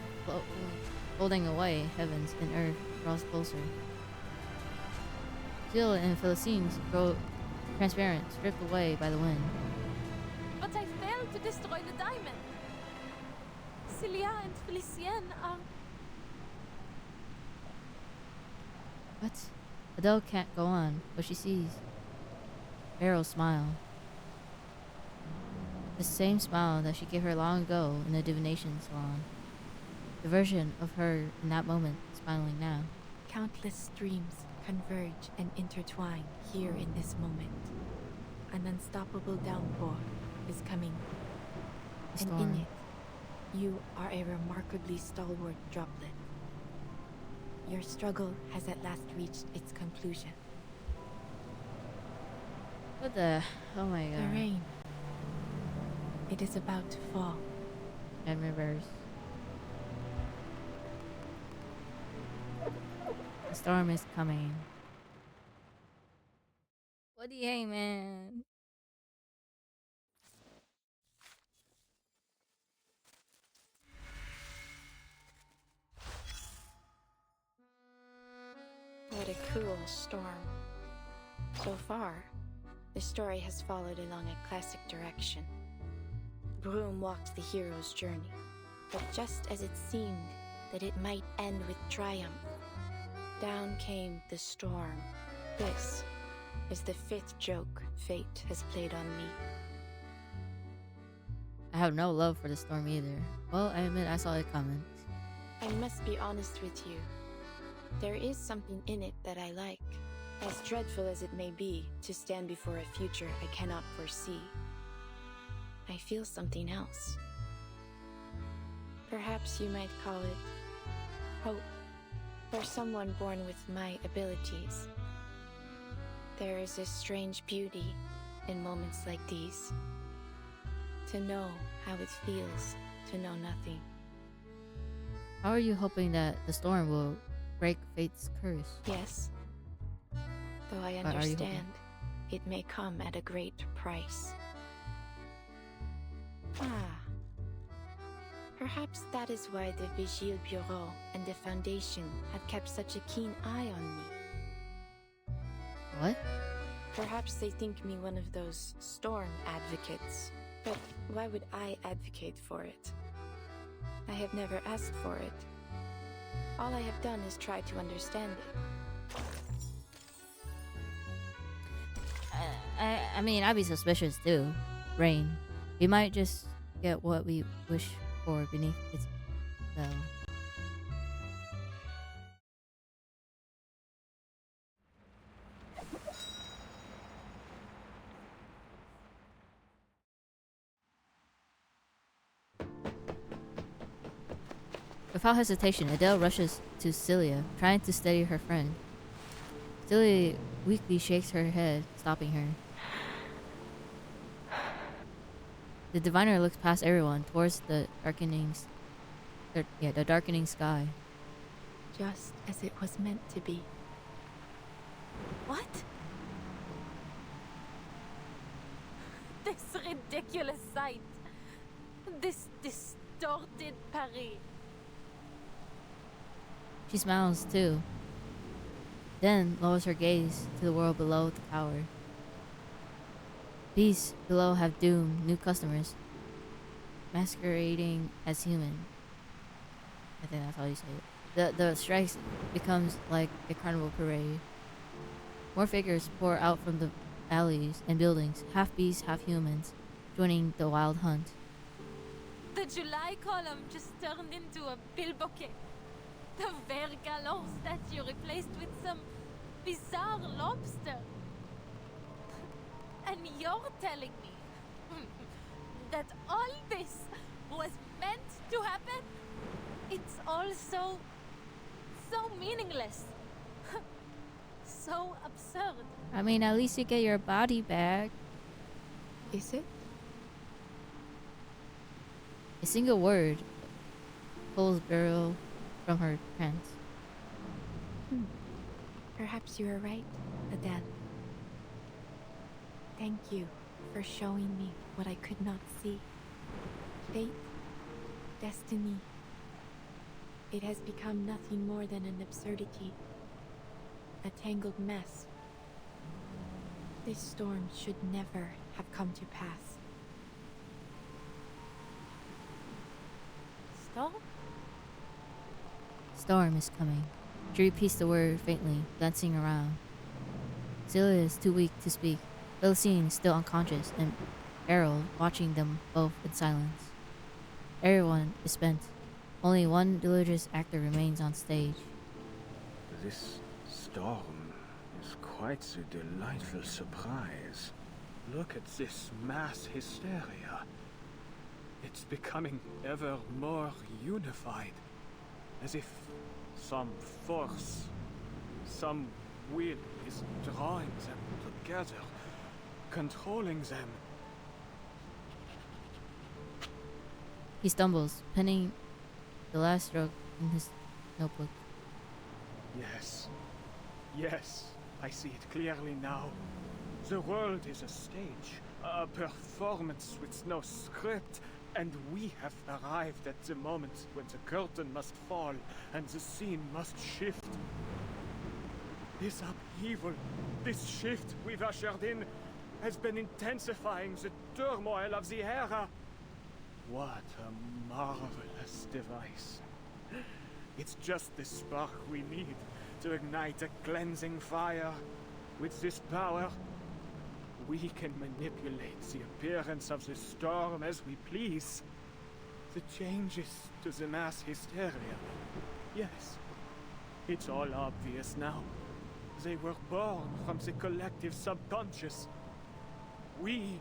folding away, heavens and earth draws closer. Steel and Philistines grow transparent, stripped away by the wind. But I failed to destroy the diamond. Celia and Felicienne are... What? Adele can't go on, but she sees Barrow's smile. The same smile that she gave her long ago in the divination salon. The version of her in that moment smiling now. Countless streams converge and intertwine here in this moment. An unstoppable downpour is coming. A And in storm. it, you are a remarkably stalwart droplet. Your struggle has at last reached its conclusion. What the? Oh my The god. rain. It is about to fall. And reverse. The storm is coming. What do you hate, man? What a cruel storm. So far, the story has followed along a classic direction. Broom walked the hero's journey, but just as it seemed that it might end with triumph, down came the storm. This is the 5th joke fate has played on me. I have no love for the storm either. Well, I admit I saw it coming. I must be honest with you. There is something in it that I like, as dreadful as it may be to stand before a future I cannot foresee. I feel something else. Perhaps you might call it hope, for someone born with my abilities. There is a strange beauty in moments like these. To know how it feels to know nothing. How are you hoping that the storm will break fate's curse? Yes. Though I But are you hoping? understand, it may come at a great price. Ah. Perhaps that is why the Vigile Bureau and the Foundation have kept such a keen eye on me. What? Perhaps they think me one of those storm advocates. But why would I advocate for it? I have never asked for it. All I have done is try to understand it. I mean, I'd be suspicious too. Rain. We might just get what we wish for beneath its spell. Without hesitation, Adele rushes to Celia, trying to steady her friend. Celia weakly shakes her head, stopping her. The diviner looks past everyone towards the darkening sky. Just as it was meant to be. What? This ridiculous sight. This distorted Paris. She smiles too, then lowers her gaze to the world below the tower. Beasts below have doomed new customers, masquerading as human. I think that's how you say it. The strikes becomes like a carnival parade. More figures pour out from the alleys and buildings, half beasts, half humans, joining the wild hunt. The July column just turned into a bilboquet. The Vert Galon statue replaced with some bizarre lobster. And you're telling me that all this was meant to happen? It's all so meaningless. So absurd. I mean, at least you get your body back. Is it? A single word pulls Beryl from her trance. Perhaps you are right, Adele. Thank you for showing me what I could not see. Fate, destiny, It has become nothing more than an absurdity, a tangled mess. This storm should never have come to pass. Storm? Storm is coming. She repeats the word faintly, glancing around. Celia is too weak to speak. Felicine is still unconscious, and Errol watching them both in silence. Everyone is spent. Only one delirious actor remains on stage. This storm is quite a delightful surprise. Look at this mass hysteria. It's becoming ever more unified, as if some force, some will is drawing them together, controlling them. He stumbles, penning the last stroke in his notebook. Yes. Yes, I see it clearly now. The world is a stage, a performance with no script, and we have arrived at the moment when the curtain must fall and the scene must shift. This upheaval, this shift we've ushered in, has been intensifying the turmoil of the era. What a marvelous device. It's just the spark we need to ignite a cleansing fire. With this power, we can manipulate the appearance of the storm as we please. The changes to the mass hysteria. Yes, it's all obvious now. They were born from the collective subconscious. We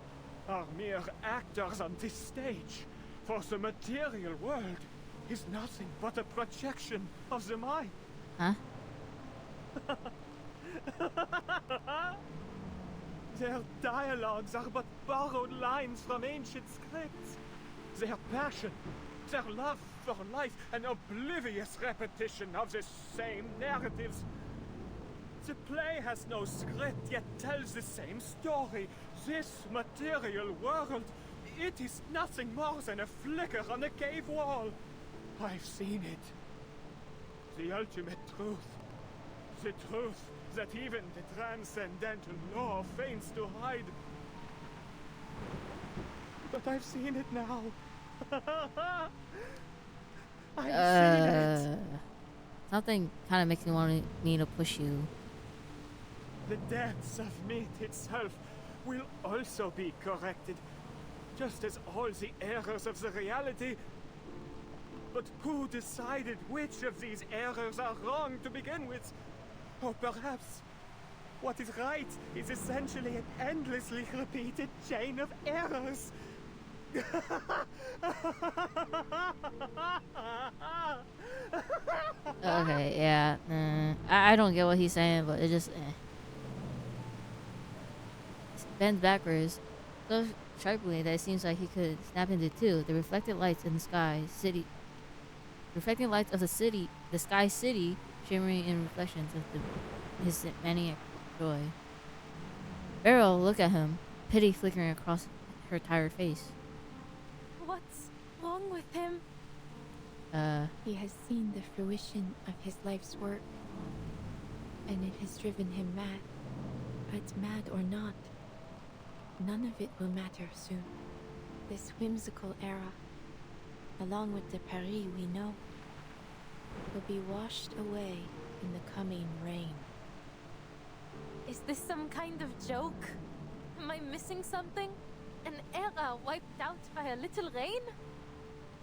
are mere actors on this stage, for the material world is nothing but a projection of the mind. Huh? Their dialogues are but borrowed lines from ancient scripts. Their passion, their love for life, an oblivious repetition of the same narratives. The play has no script, yet tells the same story. This material world, it is nothing more than a flicker on a cave wall. I've seen it. The ultimate truth. The truth that even the transcendental law feigns to hide. But I've seen it now. I've seen it. Something kind of makes me want me to push you. The depths of myth itself will also be corrected, just as all the errors of the reality. But who decided which of these errors are wrong to begin with? Or perhaps what is right is essentially an endlessly repeated chain of errors. Okay, yeah. I don't get what he's saying, but it just... Bends backwards so sharply that it seems like he could snap into two. The reflected lights in the sky city... Reflecting lights of the city... The sky city shimmering in reflections of his maniac joy. Beryl looked at him, pity flickering across her tired face. What's wrong with him? He has seen the fruition of his life's work, and it has driven him mad. But mad or not, none of it will matter soon. This whimsical era, along with the Paris we know, will be washed away in the coming rain. Is this some kind of joke? Am I missing something? An era wiped out by a little rain?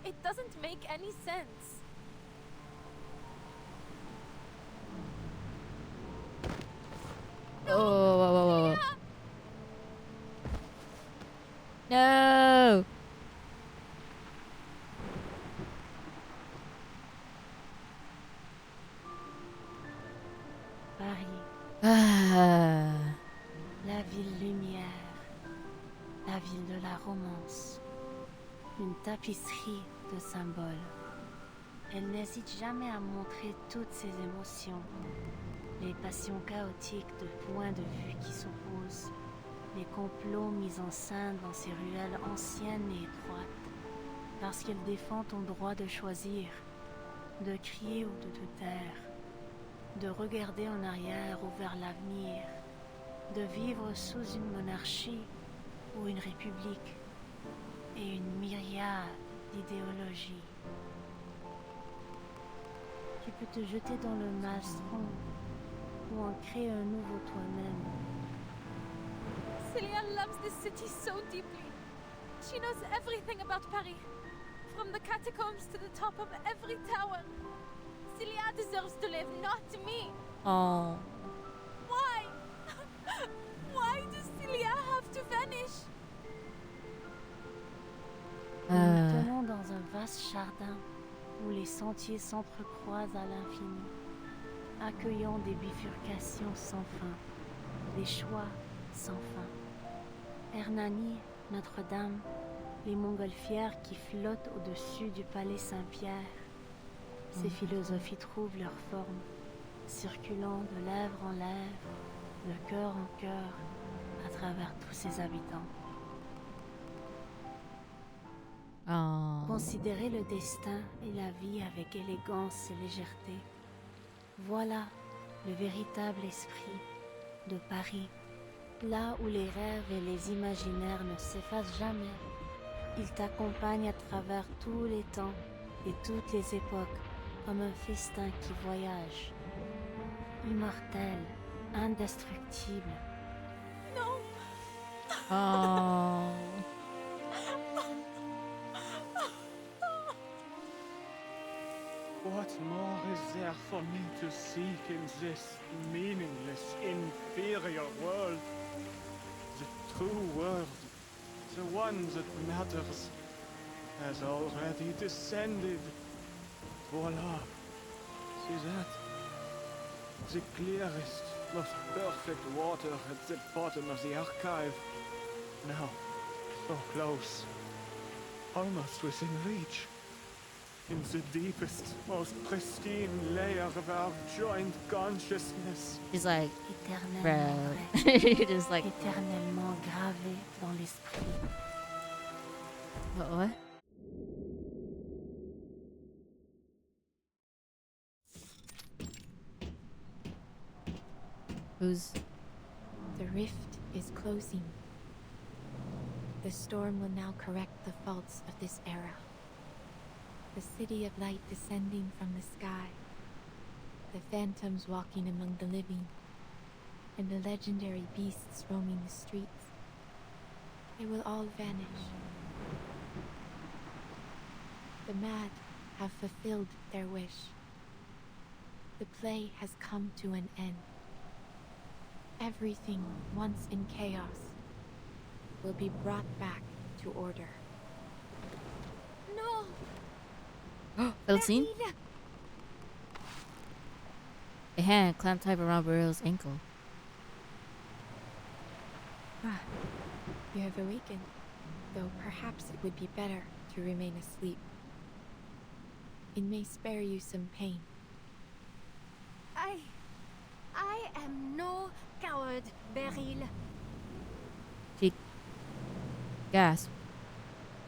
It doesn't make any sense. Oh, whoa, whoa, whoa, whoa. No! Paris, Ah. la ville lumière, la ville de la romance. Une tapisserie de symboles. Elle n'hésite jamais à montrer toutes ses émotions. Les passions chaotiques de points de vue qui s'opposent. Les complots mis en scène dans ces ruelles anciennes et étroites. Parce qu'elle défend ton droit de choisir. de crier ou de te taire, de regarder en arrière ou vers l'avenir, de vivre sous une monarchie ou une république, et une myriade d'idéologies. Tu peux te jeter dans le maelstrom ou en créer un nouveau toi-même. Celia loves this city so deeply. She knows everything about Paris, from the catacombs to the top of every tower. Celia deserves to live, not me. Oh. Why? Why does Celia have to vanish? Nous nous tenons dans un vaste jardin où les sentiers s'entrecroisent à l'infini, accueillant des bifurcations sans fin, des choix sans fin. Hernani, Notre-Dame, les montgolfières qui flottent au-dessus du palais Saint-Pierre. Ces philosophies trouvent leur forme, circulant de lèvre en lèvre, de cœur en cœur, à travers tous ses habitants. Oh. Considérer le destin et la vie avec élégance et légèreté. Voilà le véritable esprit de Paris, là où les rêves et les imaginaires ne s'effacent jamais. Il t'accompagne à travers tous les temps et toutes les époques comme un festin qui voyage. Immortel, indestructible. Oh. What more is there for me to seek in this meaningless, inferior world? The true world, the one that matters, has already descended. Voila. See that? The clearest, most perfect water at the bottom of the archive. Now, so close. Almost within reach. In the deepest, most pristine layer of our joint consciousness. He's like, Éternellement bruh. vrai, He just like, éternellement gravé dans l'esprit. what? Who's... The rift is closing. The storm will now correct the faults of this era. The city of light descending from the sky, the phantoms walking among the living, and the legendary beasts roaming the streets. They will all vanish. The mad have fulfilled their wish. The play has come to an end. Everything once in chaos will be brought back to order. No! Philistine? Beryl! A hand clamped tight around Beryl's ankle. Ah, you have awakened, though perhaps it would be better to remain asleep. It may spare you some pain. I am no coward, Beryl. She gasped.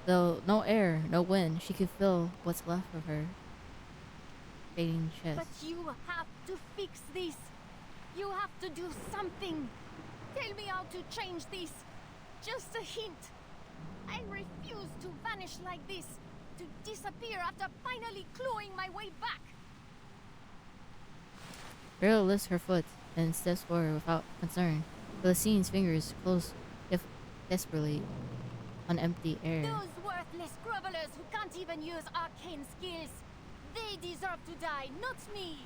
Though no air, no wind, she could feel what's left of her fading chest. But you have to fix this. You have to do something. Tell me how to change this. Just a hint. I refuse to vanish like this. To disappear after finally clawing my way back. Beryl lifts her foot and steps forward without concern. Philistine's fingers close desperately on empty air. Those worthless grovelers who can't even use arcane skills. They deserve to die, not me.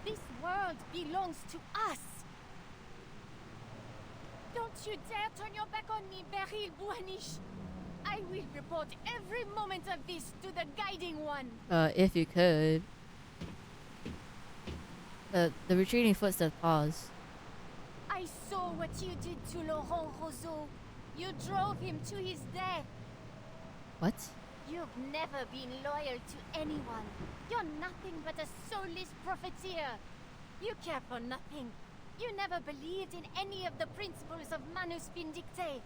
This world belongs to us. Don't you dare turn your back on me, Beryl Buanish. I will report every moment of this to the Guiding One. If you could. The retreating footsteps pause. I saw what you did to Laurent Roseau. You drove him to his death. What? You've never been loyal to anyone. You're nothing but a soulless profiteer. You care for nothing. You never believed in any of the principles of Manus Vindicte.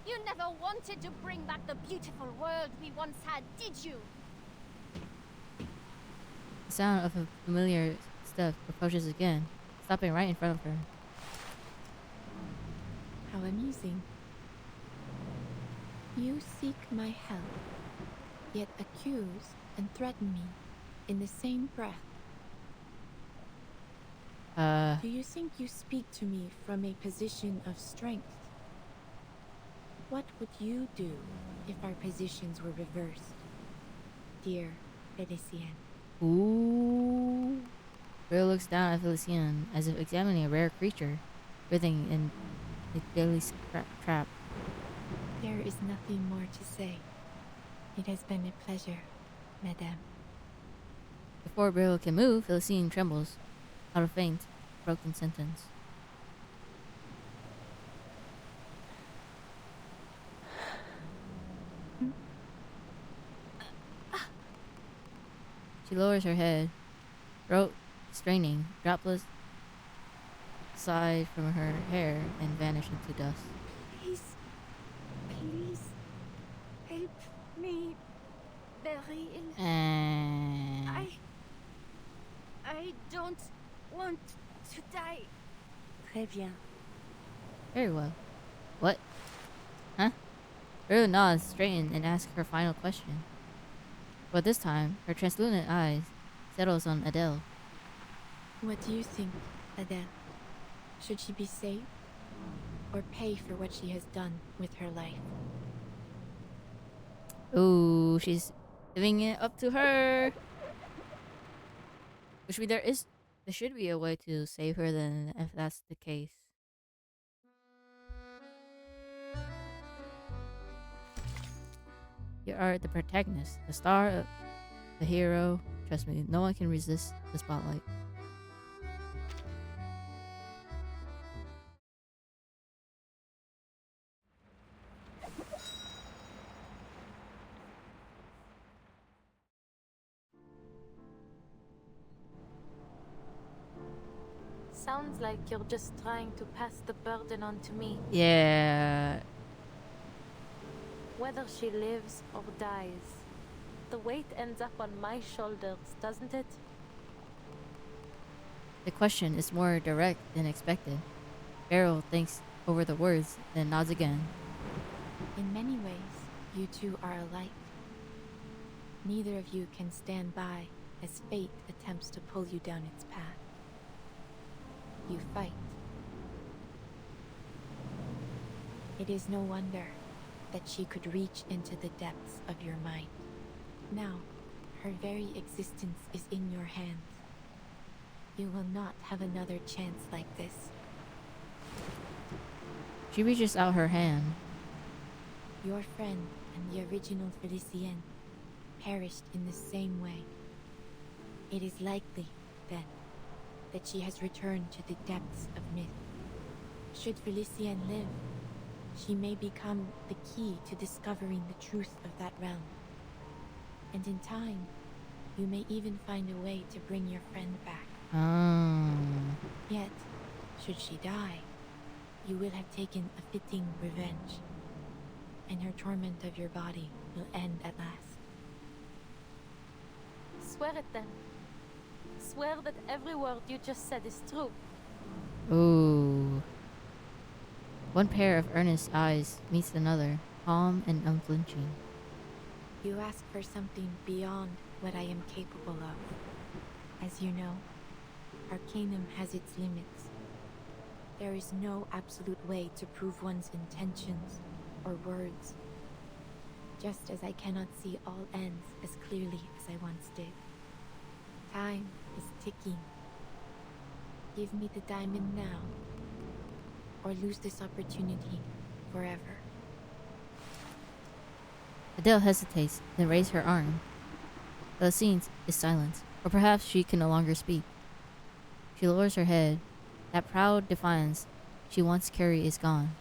You never wanted to bring back the beautiful world we once had, did you? The sound of a familiar step approaches again, stopping right in front of her. How amusing. You seek my help, yet accuse and threaten me in the same breath. Do you think you speak to me from a position of strength? What would you do if our positions were reversed, dear Felicien? Ooh. Beryl looks down at Felicien as if examining a rare creature, writhing in a deadly trap. There is nothing more to say. It has been a pleasure, Madame. Before Beryl can move, Felicien trembles, out of faint, broken sentence. She lowers her head, throat straining, droplets sigh from her hair and vanish into dust. Please, please, help me, Beryl. And I don't want to die. Très bien. very well. What? Huh? Beryl nods, straightened, and asks her final question. But this time, her translucent eyes settles on Adele. What do you think, Adele? Should she be saved or pay for what she has done with her life? Ooh, she's giving it up to her. Which means there should be a way to save her then if that's the case. You are the protagonist, the star, the hero. Trust me, no one can resist the spotlight. Sounds like you're just trying to pass the burden on to me. Yeah. Whether she lives or dies, the weight ends up on my shoulders, doesn't it? The question is more direct than expected. Beryl thinks over the words, then nods again. In many ways, you two are alike. Neither of you can stand by as fate attempts to pull you down its path. You fight. It is no wonder that she could reach into the depths of your mind. Now, her very existence is in your hands. You will not have another chance like this. She reaches out her hand. Your friend and the original Felicien perished in the same way. It is likely, then, that she has returned to the depths of myth. Should Felicien live, she may become the key to discovering the truth of that realm. And in time, you may even find a way to bring your friend back. Yet, should she die, you will have taken a fitting revenge, and her torment of your body will end at last. Swear it then. Swear that every word you just said is true. Ooh. One pair of earnest eyes meets another, calm and unflinching. You ask for something beyond what I am capable of. As you know, Arcanum has its limits. There is no absolute way to prove one's intentions or words. Just as I cannot see all ends as clearly as I once did. Time is ticking. Give me the diamond now, or lose this opportunity forever. Adele hesitates, then raises her arm. Felicien is silent, or perhaps she can no longer speak. She lowers her head. That proud defiance she once carried is gone.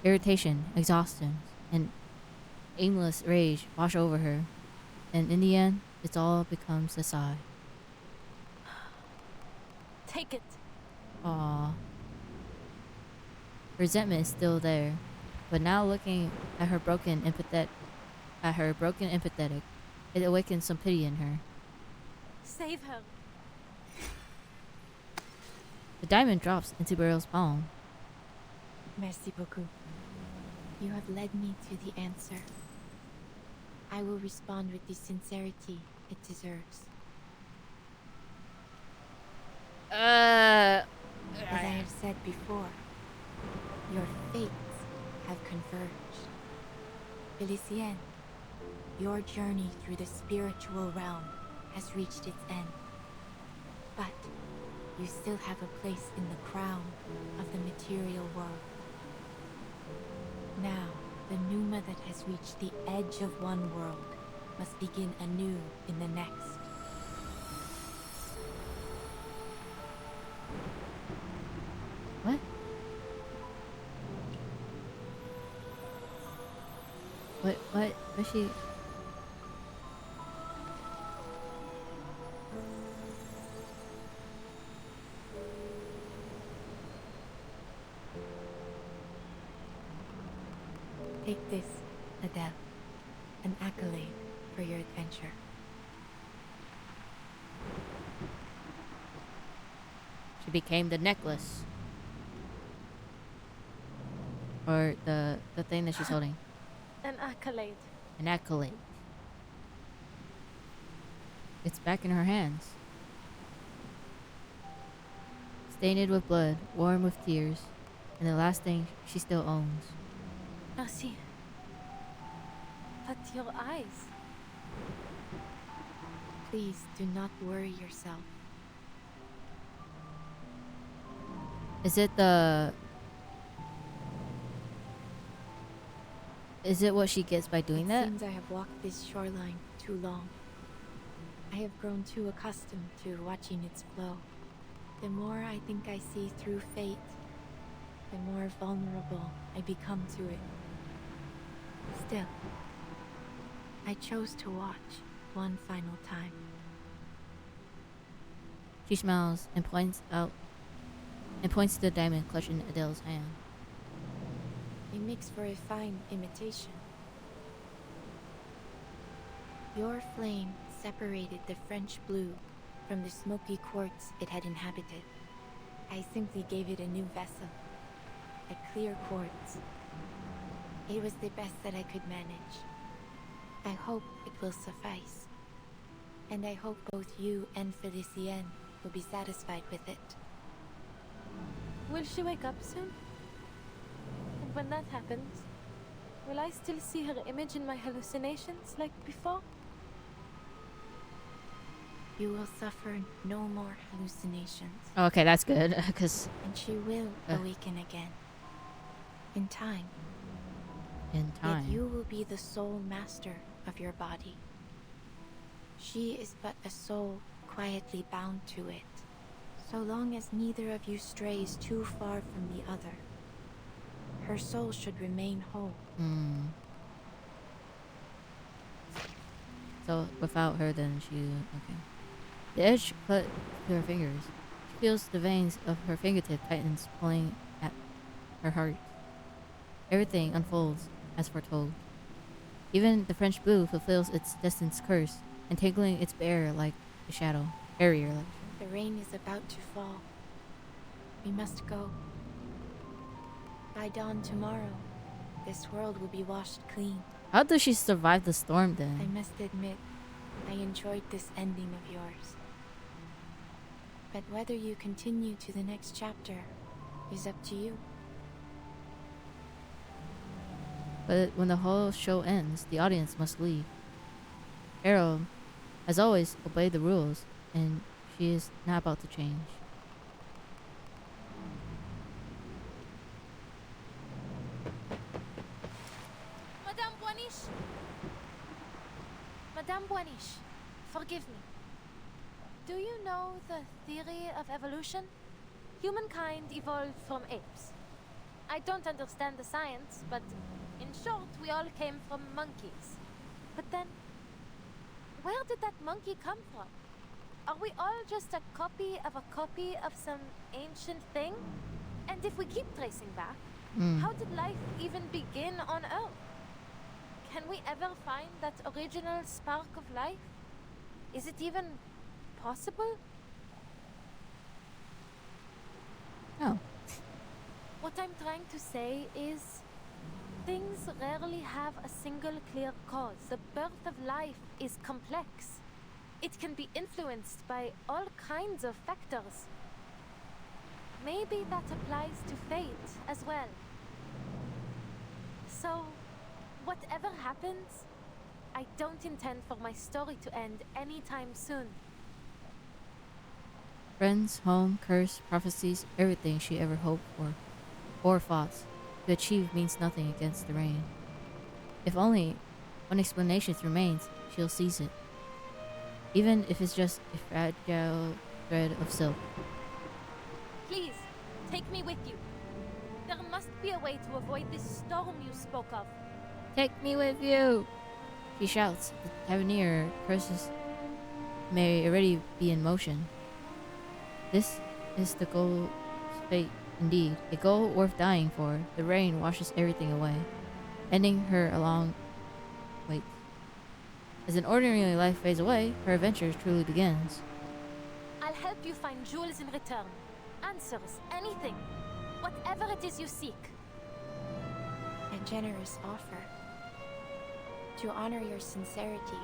Irritation, exhaustion, and aimless rage wash over her, and in the end, it all becomes a sigh. Take it. Aww. Resentment is still there, but now looking at her broken empathetic, it awakens some pity in her. Save her. The diamond drops into Beryl's palm. Merci beaucoup. You have led me to the answer. I will respond with the sincerity it deserves. As I have said before, your fates have converged. Felicienne, your journey through the spiritual realm has reached its end. But you still have a place in the crown of the material world. Now, the Numa that has reached the edge of one world must begin anew in the next. What? What was she? Take this, Adele, an accolade for your adventure. She became the necklace. Or the thing that she's holding. An accolade. An accolade. It's back in her hands. Stained with blood, warm with tears, and the last thing she still owns. Merci. But your eyes. Please do not worry yourself. Is it the... Is it what she gets by doing that? It seems I have walked this shoreline too long. I have grown too accustomed to watching its flow. The more I think I see through fate, the more vulnerable I become to it. Still, I chose to watch one final time. She smiles and points to the diamond clutched in Adele's hand. It makes for a fine imitation. Your flame separated the French blue from the smoky quartz it had inhabited. I simply gave it a new vessel, a clear quartz. It was the best that I could manage. I hope it will suffice. And I hope both you and Felicienne will be satisfied with it. Will she wake up soon? And when that happens, will I still see her image in my hallucinations like before? You will suffer no more hallucinations. Oh, okay, that's good, because... And she will awaken again. In time. In time. Yet you will be the sole master of your body. She is but a soul quietly bound to it, so long as neither of you strays too far from the other. Her soul should remain whole. So, without her, then she... Okay. The edge cut to her fingers. She feels the veins of her fingertip tightens, pulling at her heart. Everything unfolds as foretold. Even the French blue fulfills its destined curse, entangling its bearer like a shadow. Barrier like a shadow. The rain is about to fall. We must go. By dawn tomorrow, this world will be washed clean. How does she survive the storm then? I must admit, I enjoyed this ending of yours. But whether you continue to the next chapter is up to you. But when the whole show ends, the audience must leave. Arrow, as always, obeyed the rules, and she is not about to change. Madame Boaniche! Madame Boaniche, forgive me. Do you know the theory of evolution? Humankind evolved from apes. I don't understand the science, but in short, we all came from monkeys. But then, where did that monkey come from? Are we all just a copy of some ancient thing? And if we keep tracing back, how did life even begin on Earth? Can we ever find that original spark of life? Is it even possible? Oh. What I'm trying to say is, things rarely have a single clear cause. The birth of life is complex. It can be influenced by all kinds of factors. Maybe that applies to fate as well. So, whatever happens, I don't intend for my story to end anytime soon. Friends, home, curse, prophecies, everything she ever hoped for, or fought to achieve means nothing against the rain. If only one explanation remains, she'll seize it. Even if it's just a fragile thread of silk. Please, take me with you. There must be a way to avoid this storm you spoke of. Take me with you! She shouts. The Tavernier curses may already be in motion. This is the goal's fate, indeed. A goal worth dying for. The rain washes everything away, ending her a long wait. As an ordinary life fades away, her adventure truly begins. I'll help you find jewels in return. Answers, anything. Whatever it is you seek. A generous offer. To honor your sincerity,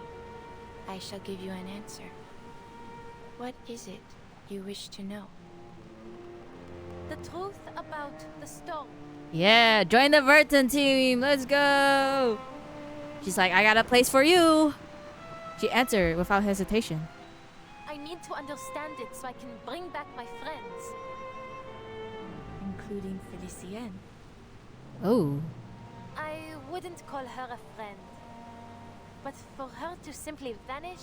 I shall give you an answer. What is it you wish to know? The truth about the storm. Yeah, join the Verton team. Let's go. She's like, I got a place for you. She answered without hesitation. I need to understand it so I can bring back my friends. Including Felicienne. Oh. I wouldn't call her a friend. But for her to simply vanish...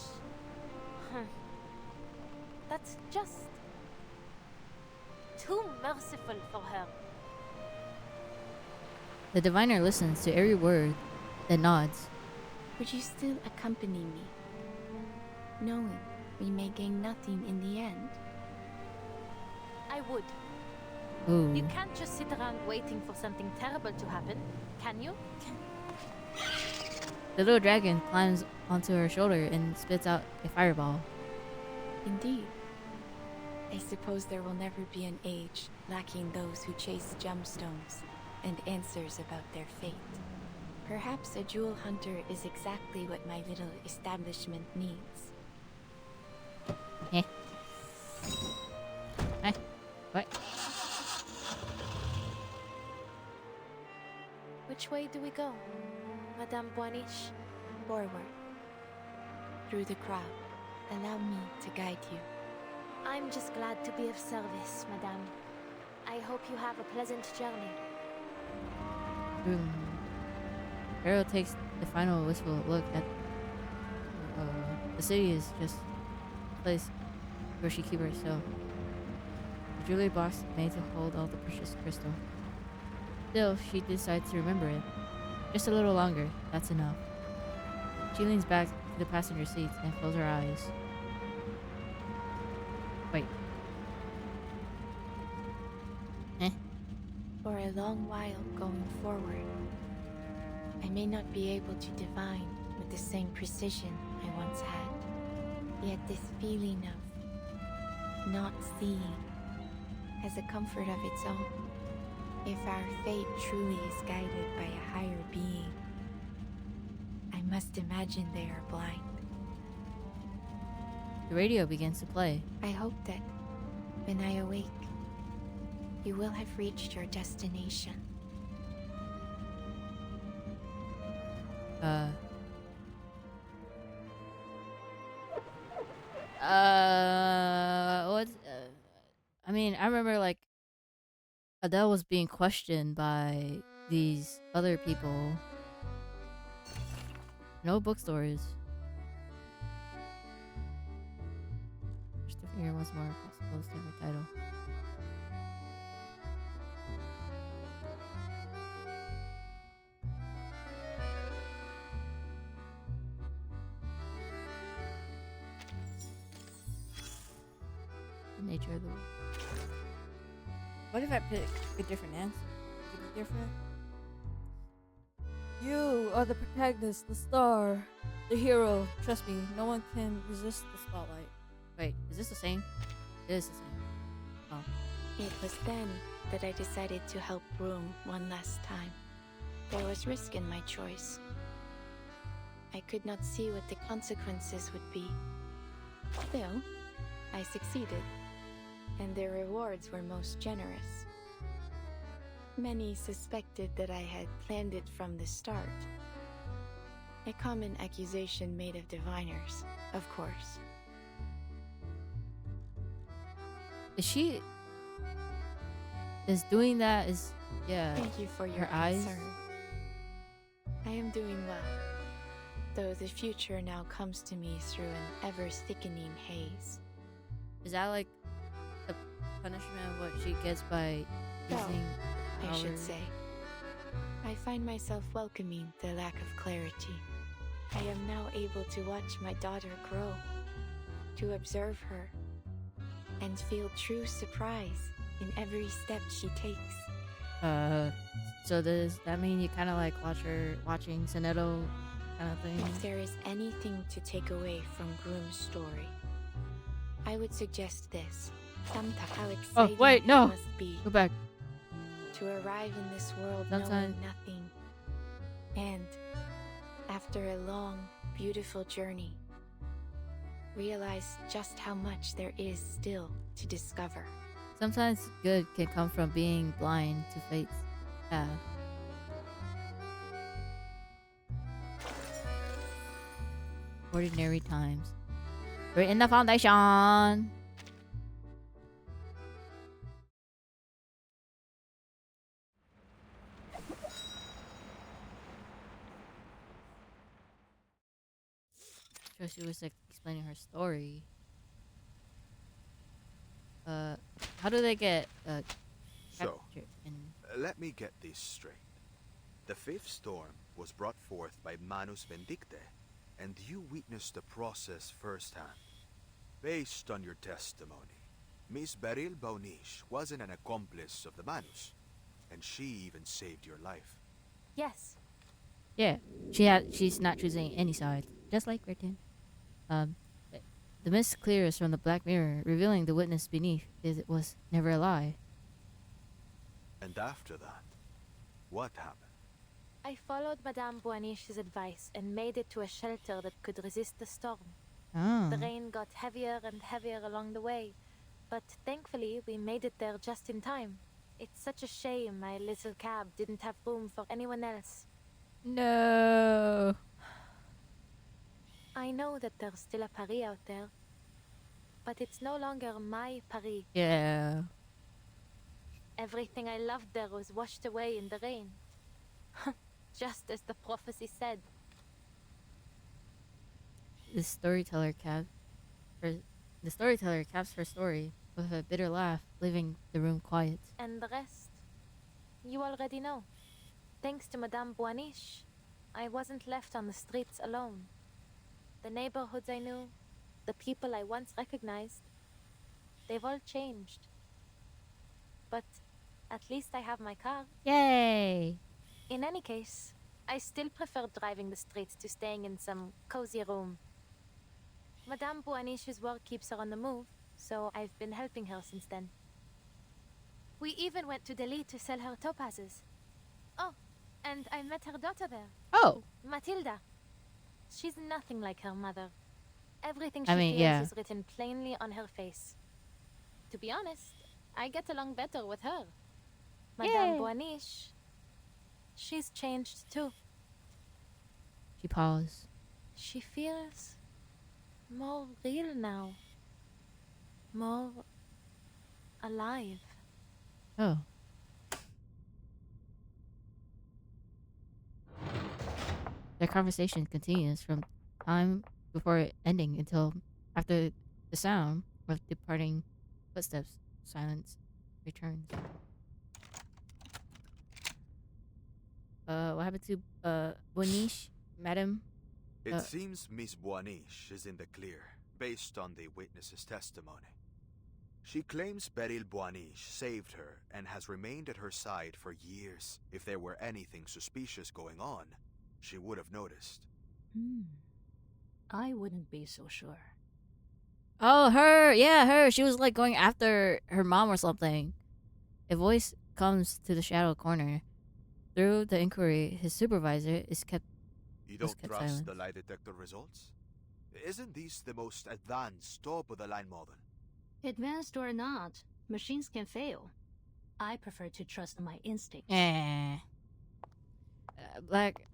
that's just... too merciful for her. The diviner listens to every word, then nods. Would you still accompany me? Knowing we may gain nothing in the end? I would. Ooh. You can't just sit around waiting for something terrible to happen, can you? The little dragon climbs onto her shoulder and spits out a fireball. Indeed. I suppose there will never be an age lacking those who chase gemstones and answers about their fate. Perhaps a jewel hunter is exactly what my little establishment needs. Eh. Eh. What? Which way do we go, Madame Boiniche? Forward. Through the crowd. Allow me to guide you. I'm just glad to be of service, Madame. I hope you have a pleasant journey. Pharaoh takes the final wistful look at the city is just a place where she keeps herself. The jewelry box made to hold all the precious crystal. Still, she decides to remember it. Just a little longer, that's enough. She leans back to the passenger seat and closes her eyes. Wait. Eh? For a long while going forward, I may not be able to divine with the same precision I once had. Yet this feeling of not seeing has a comfort of its own. If our fate truly is guided by a higher being, I must imagine they are blind. The radio begins to play. I hope that when I awake, you will have reached your destination. What's I mean, I remember like Adele was being questioned by these other people. No bookstores. Just to figure what's more close to her title. The nature of the world. What if I pick a different answer? Would it be different? You are the protagonist, the star, the hero. Trust me, no one can resist the spotlight. Wait, is this the same? It is the same. Oh. It was then that I decided to help Broom one last time. There was risk in my choice. I could not see what the consequences would be. Still, I succeeded, and the rewards were most generous. Many suspected that I had planned it from the start. A common accusation made of diviners, of course. Is doing that is, yeah. Thank you for your Her eyes? concern. I am doing well, though the future now comes to me through an ever-thickening haze. Is that like the punishment of what she gets by No, using I should power? say. I find myself welcoming the lack of clarity. I am now able to watch my daughter grow, to observe her, and feel true surprise in every step she takes. So does that mean you kind of like watching Soneto kind of thing? If there is anything to take away from Groom's story, I would suggest this. How exciting wait, no. it must be Go back. to arrive in this world Sometimes- knowing nothing, and after a long, beautiful journey, realize just how much there is still to discover. Sometimes good can come from being blind to fate's path. Ordinary times. We're in the foundation. So she was like explaining her story. How do they get So, captured in let me get this straight. The fifth storm was brought forth by Manus Vindicte, and you witnessed the process firsthand. Based on your testimony, Miss Beryl Baunish wasn't an accomplice of the Manus, and she even saved your life. Yes. Yeah, she's not choosing any side, just like Gretchen. The mist clears from the black mirror, revealing the witness beneath. It was never a lie. And after that, what happened? I followed Madame Boaniche's advice and made it to a shelter that could resist the storm. Oh. The rain got heavier and heavier along the way, but thankfully we made it there just in time. It's such a shame my little cab didn't have room for anyone else. No. I know that there's still a Paris out there, but it's no longer my Paris. Yeah. Everything I loved there was washed away in the rain. Just as the prophecy said. The storyteller caps her story with a bitter laugh, leaving the room quiet. And the rest, you already know. Thanks to Madame Boaniche, I wasn't left on the streets alone. The neighborhoods I knew, the people I once recognized, they've all changed. But at least I have my car. Yay! In any case, I still prefer driving the streets to staying in some cozy room. Madame Boaniche's work keeps her on the move, so I've been helping her since then. We even went to Delhi to sell her topazes. Oh, and I met her daughter there, Oh, Matilda. She's nothing like her mother. Everything she I mean, feels yeah. is written plainly on her face. To be honest, I get along better with her. Madame Yay. Boaniche, she's changed too. she paused. She feels more real now. More alive. Oh. Their conversation continues from time before it ending until after the sound of departing footsteps. Silence returns. What happened to Boaniche, madam? It seems Miss Boaniche is in the clear, based on the witness's testimony. She claims Beryl Boaniche saved her and has remained at her side for years. If there were anything suspicious going on, she would have noticed. I wouldn't be so sure. Oh, her. Yeah, her. She was like going after her mom or something. A voice comes to the shadow corner. Through the inquiry, his supervisor You was don't kept trust silent. the lie detector results? Isn't this the most advanced top-of-the-line model? Advanced or not, machines can fail. I prefer to trust my instincts. Eh. Black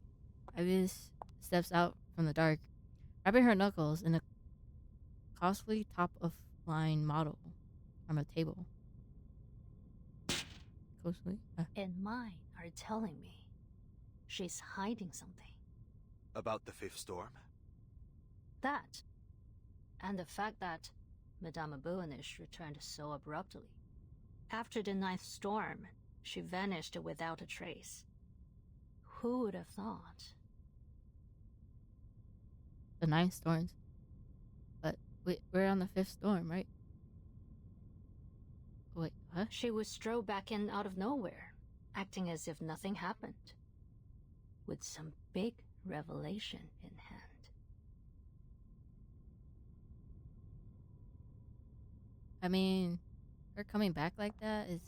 Ibis steps out from the dark, wrapping her knuckles in a costly top-of-line model from a table. Closely. And mine are telling me she's hiding something. About the fifth storm? That, and the fact that Madame Boanish returned so abruptly. After the ninth storm, she vanished without a trace. Who would have thought? The 9 storms. But we're on the 5th storm, right? Wait, what? She would stroll back in out of nowhere, acting as if nothing happened, with some big revelation in hand. I mean, her coming back like that is...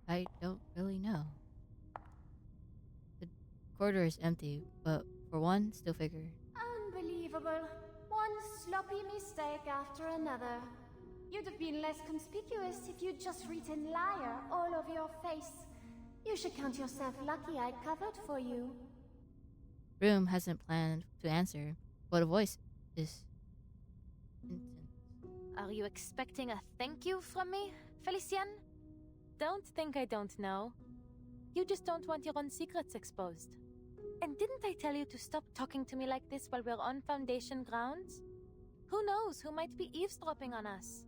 I don't really know. The corridor is empty, but for one still figure. Unbelievable. One sloppy mistake after another. You'd have been less conspicuous if you'd just written liar all over your face. You should count yourself lucky I covered for you. Room hasn't planned to answer, but a voice is... Are you expecting a thank you from me, Felicien? Don't think I don't know. You just don't want your own secrets exposed. And didn't I tell you to stop talking to me like this while we're on Foundation grounds? Who knows who might be eavesdropping on us?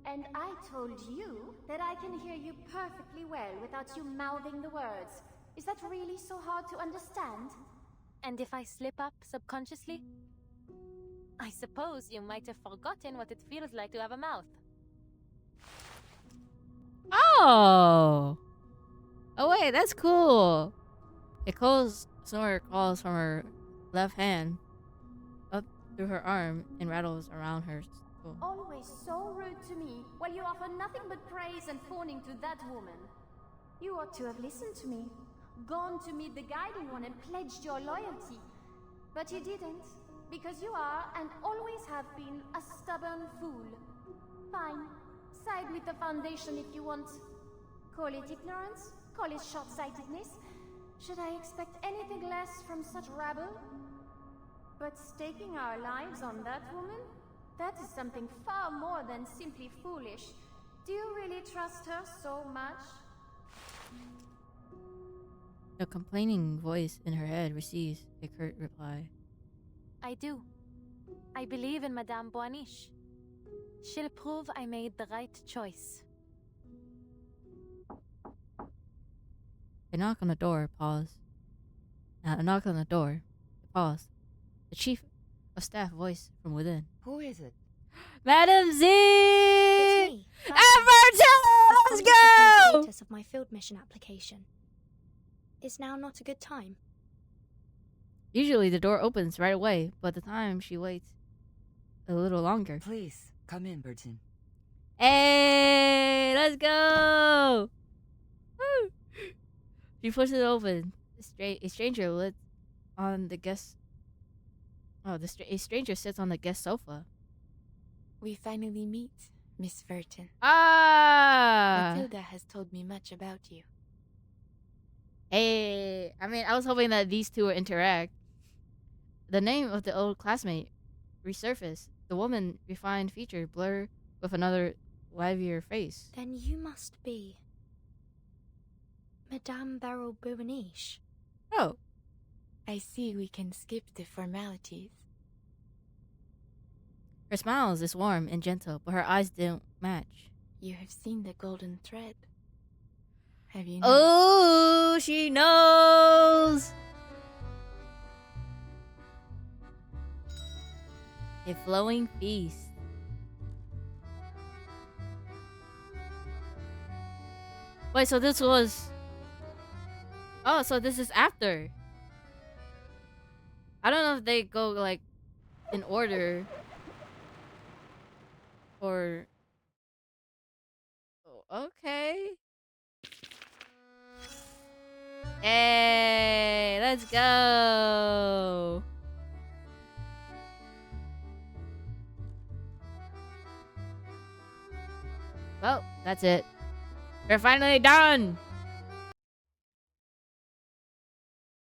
And I told you that I can hear you perfectly well without you mouthing the words. Is that really so hard to understand? And if I slip up subconsciously? I suppose you might have forgotten what it feels like to have a mouth. Oh! Oh wait, that's cool. A cold snore calls from her left hand up through her arm and rattles around her skull. Always so rude to me, while you offer nothing but praise and fawning to that woman. You ought to have listened to me, gone to meet the Guiding One and pledged your loyalty. But you didn't, because you are and always have been a stubborn fool. Fine, side with the Foundation if you want. Call it ignorance, call it short-sightedness. Should I expect anything less from such rabble? But staking our lives on that woman? That is something far more than simply foolish. Do you really trust her so much? The complaining voice in her head receives a curt reply. I do. I believe in Madame Boanish. She'll prove I made the right choice. A knock on the door, pause. A knock on the door, pause. The chief of staff voice from within. Who is it? Madam Z! It's me, Everton! Let's go! status of my field mission application. Is now not a good time? Usually the door opens right away, but the time she waits a little longer. Please, come in, Burton. Hey, let's go! Woo! She pushes it open. A stranger lit on the guest. Oh, a stranger sits on the guest sofa. We finally meet, Miss Verton. Ah! Matilda has told me much about you. Hey, I mean, I was hoping that these two would interact. The name of the old classmate resurfaced. The woman refined feature blur with another livelier face. Then you must be Madame Barrow Boanish. Oh. I see we can skip the formalities. Her smile is warm and gentle, but her eyes don't match. You have seen the golden thread. Have you not? Oh, she knows! A flowing feast. Wait, so this was... Oh, so this is after. I don't know if they go, like, in order. Or... Oh, okay. Hey, let's go. Well, that's it. We're finally done.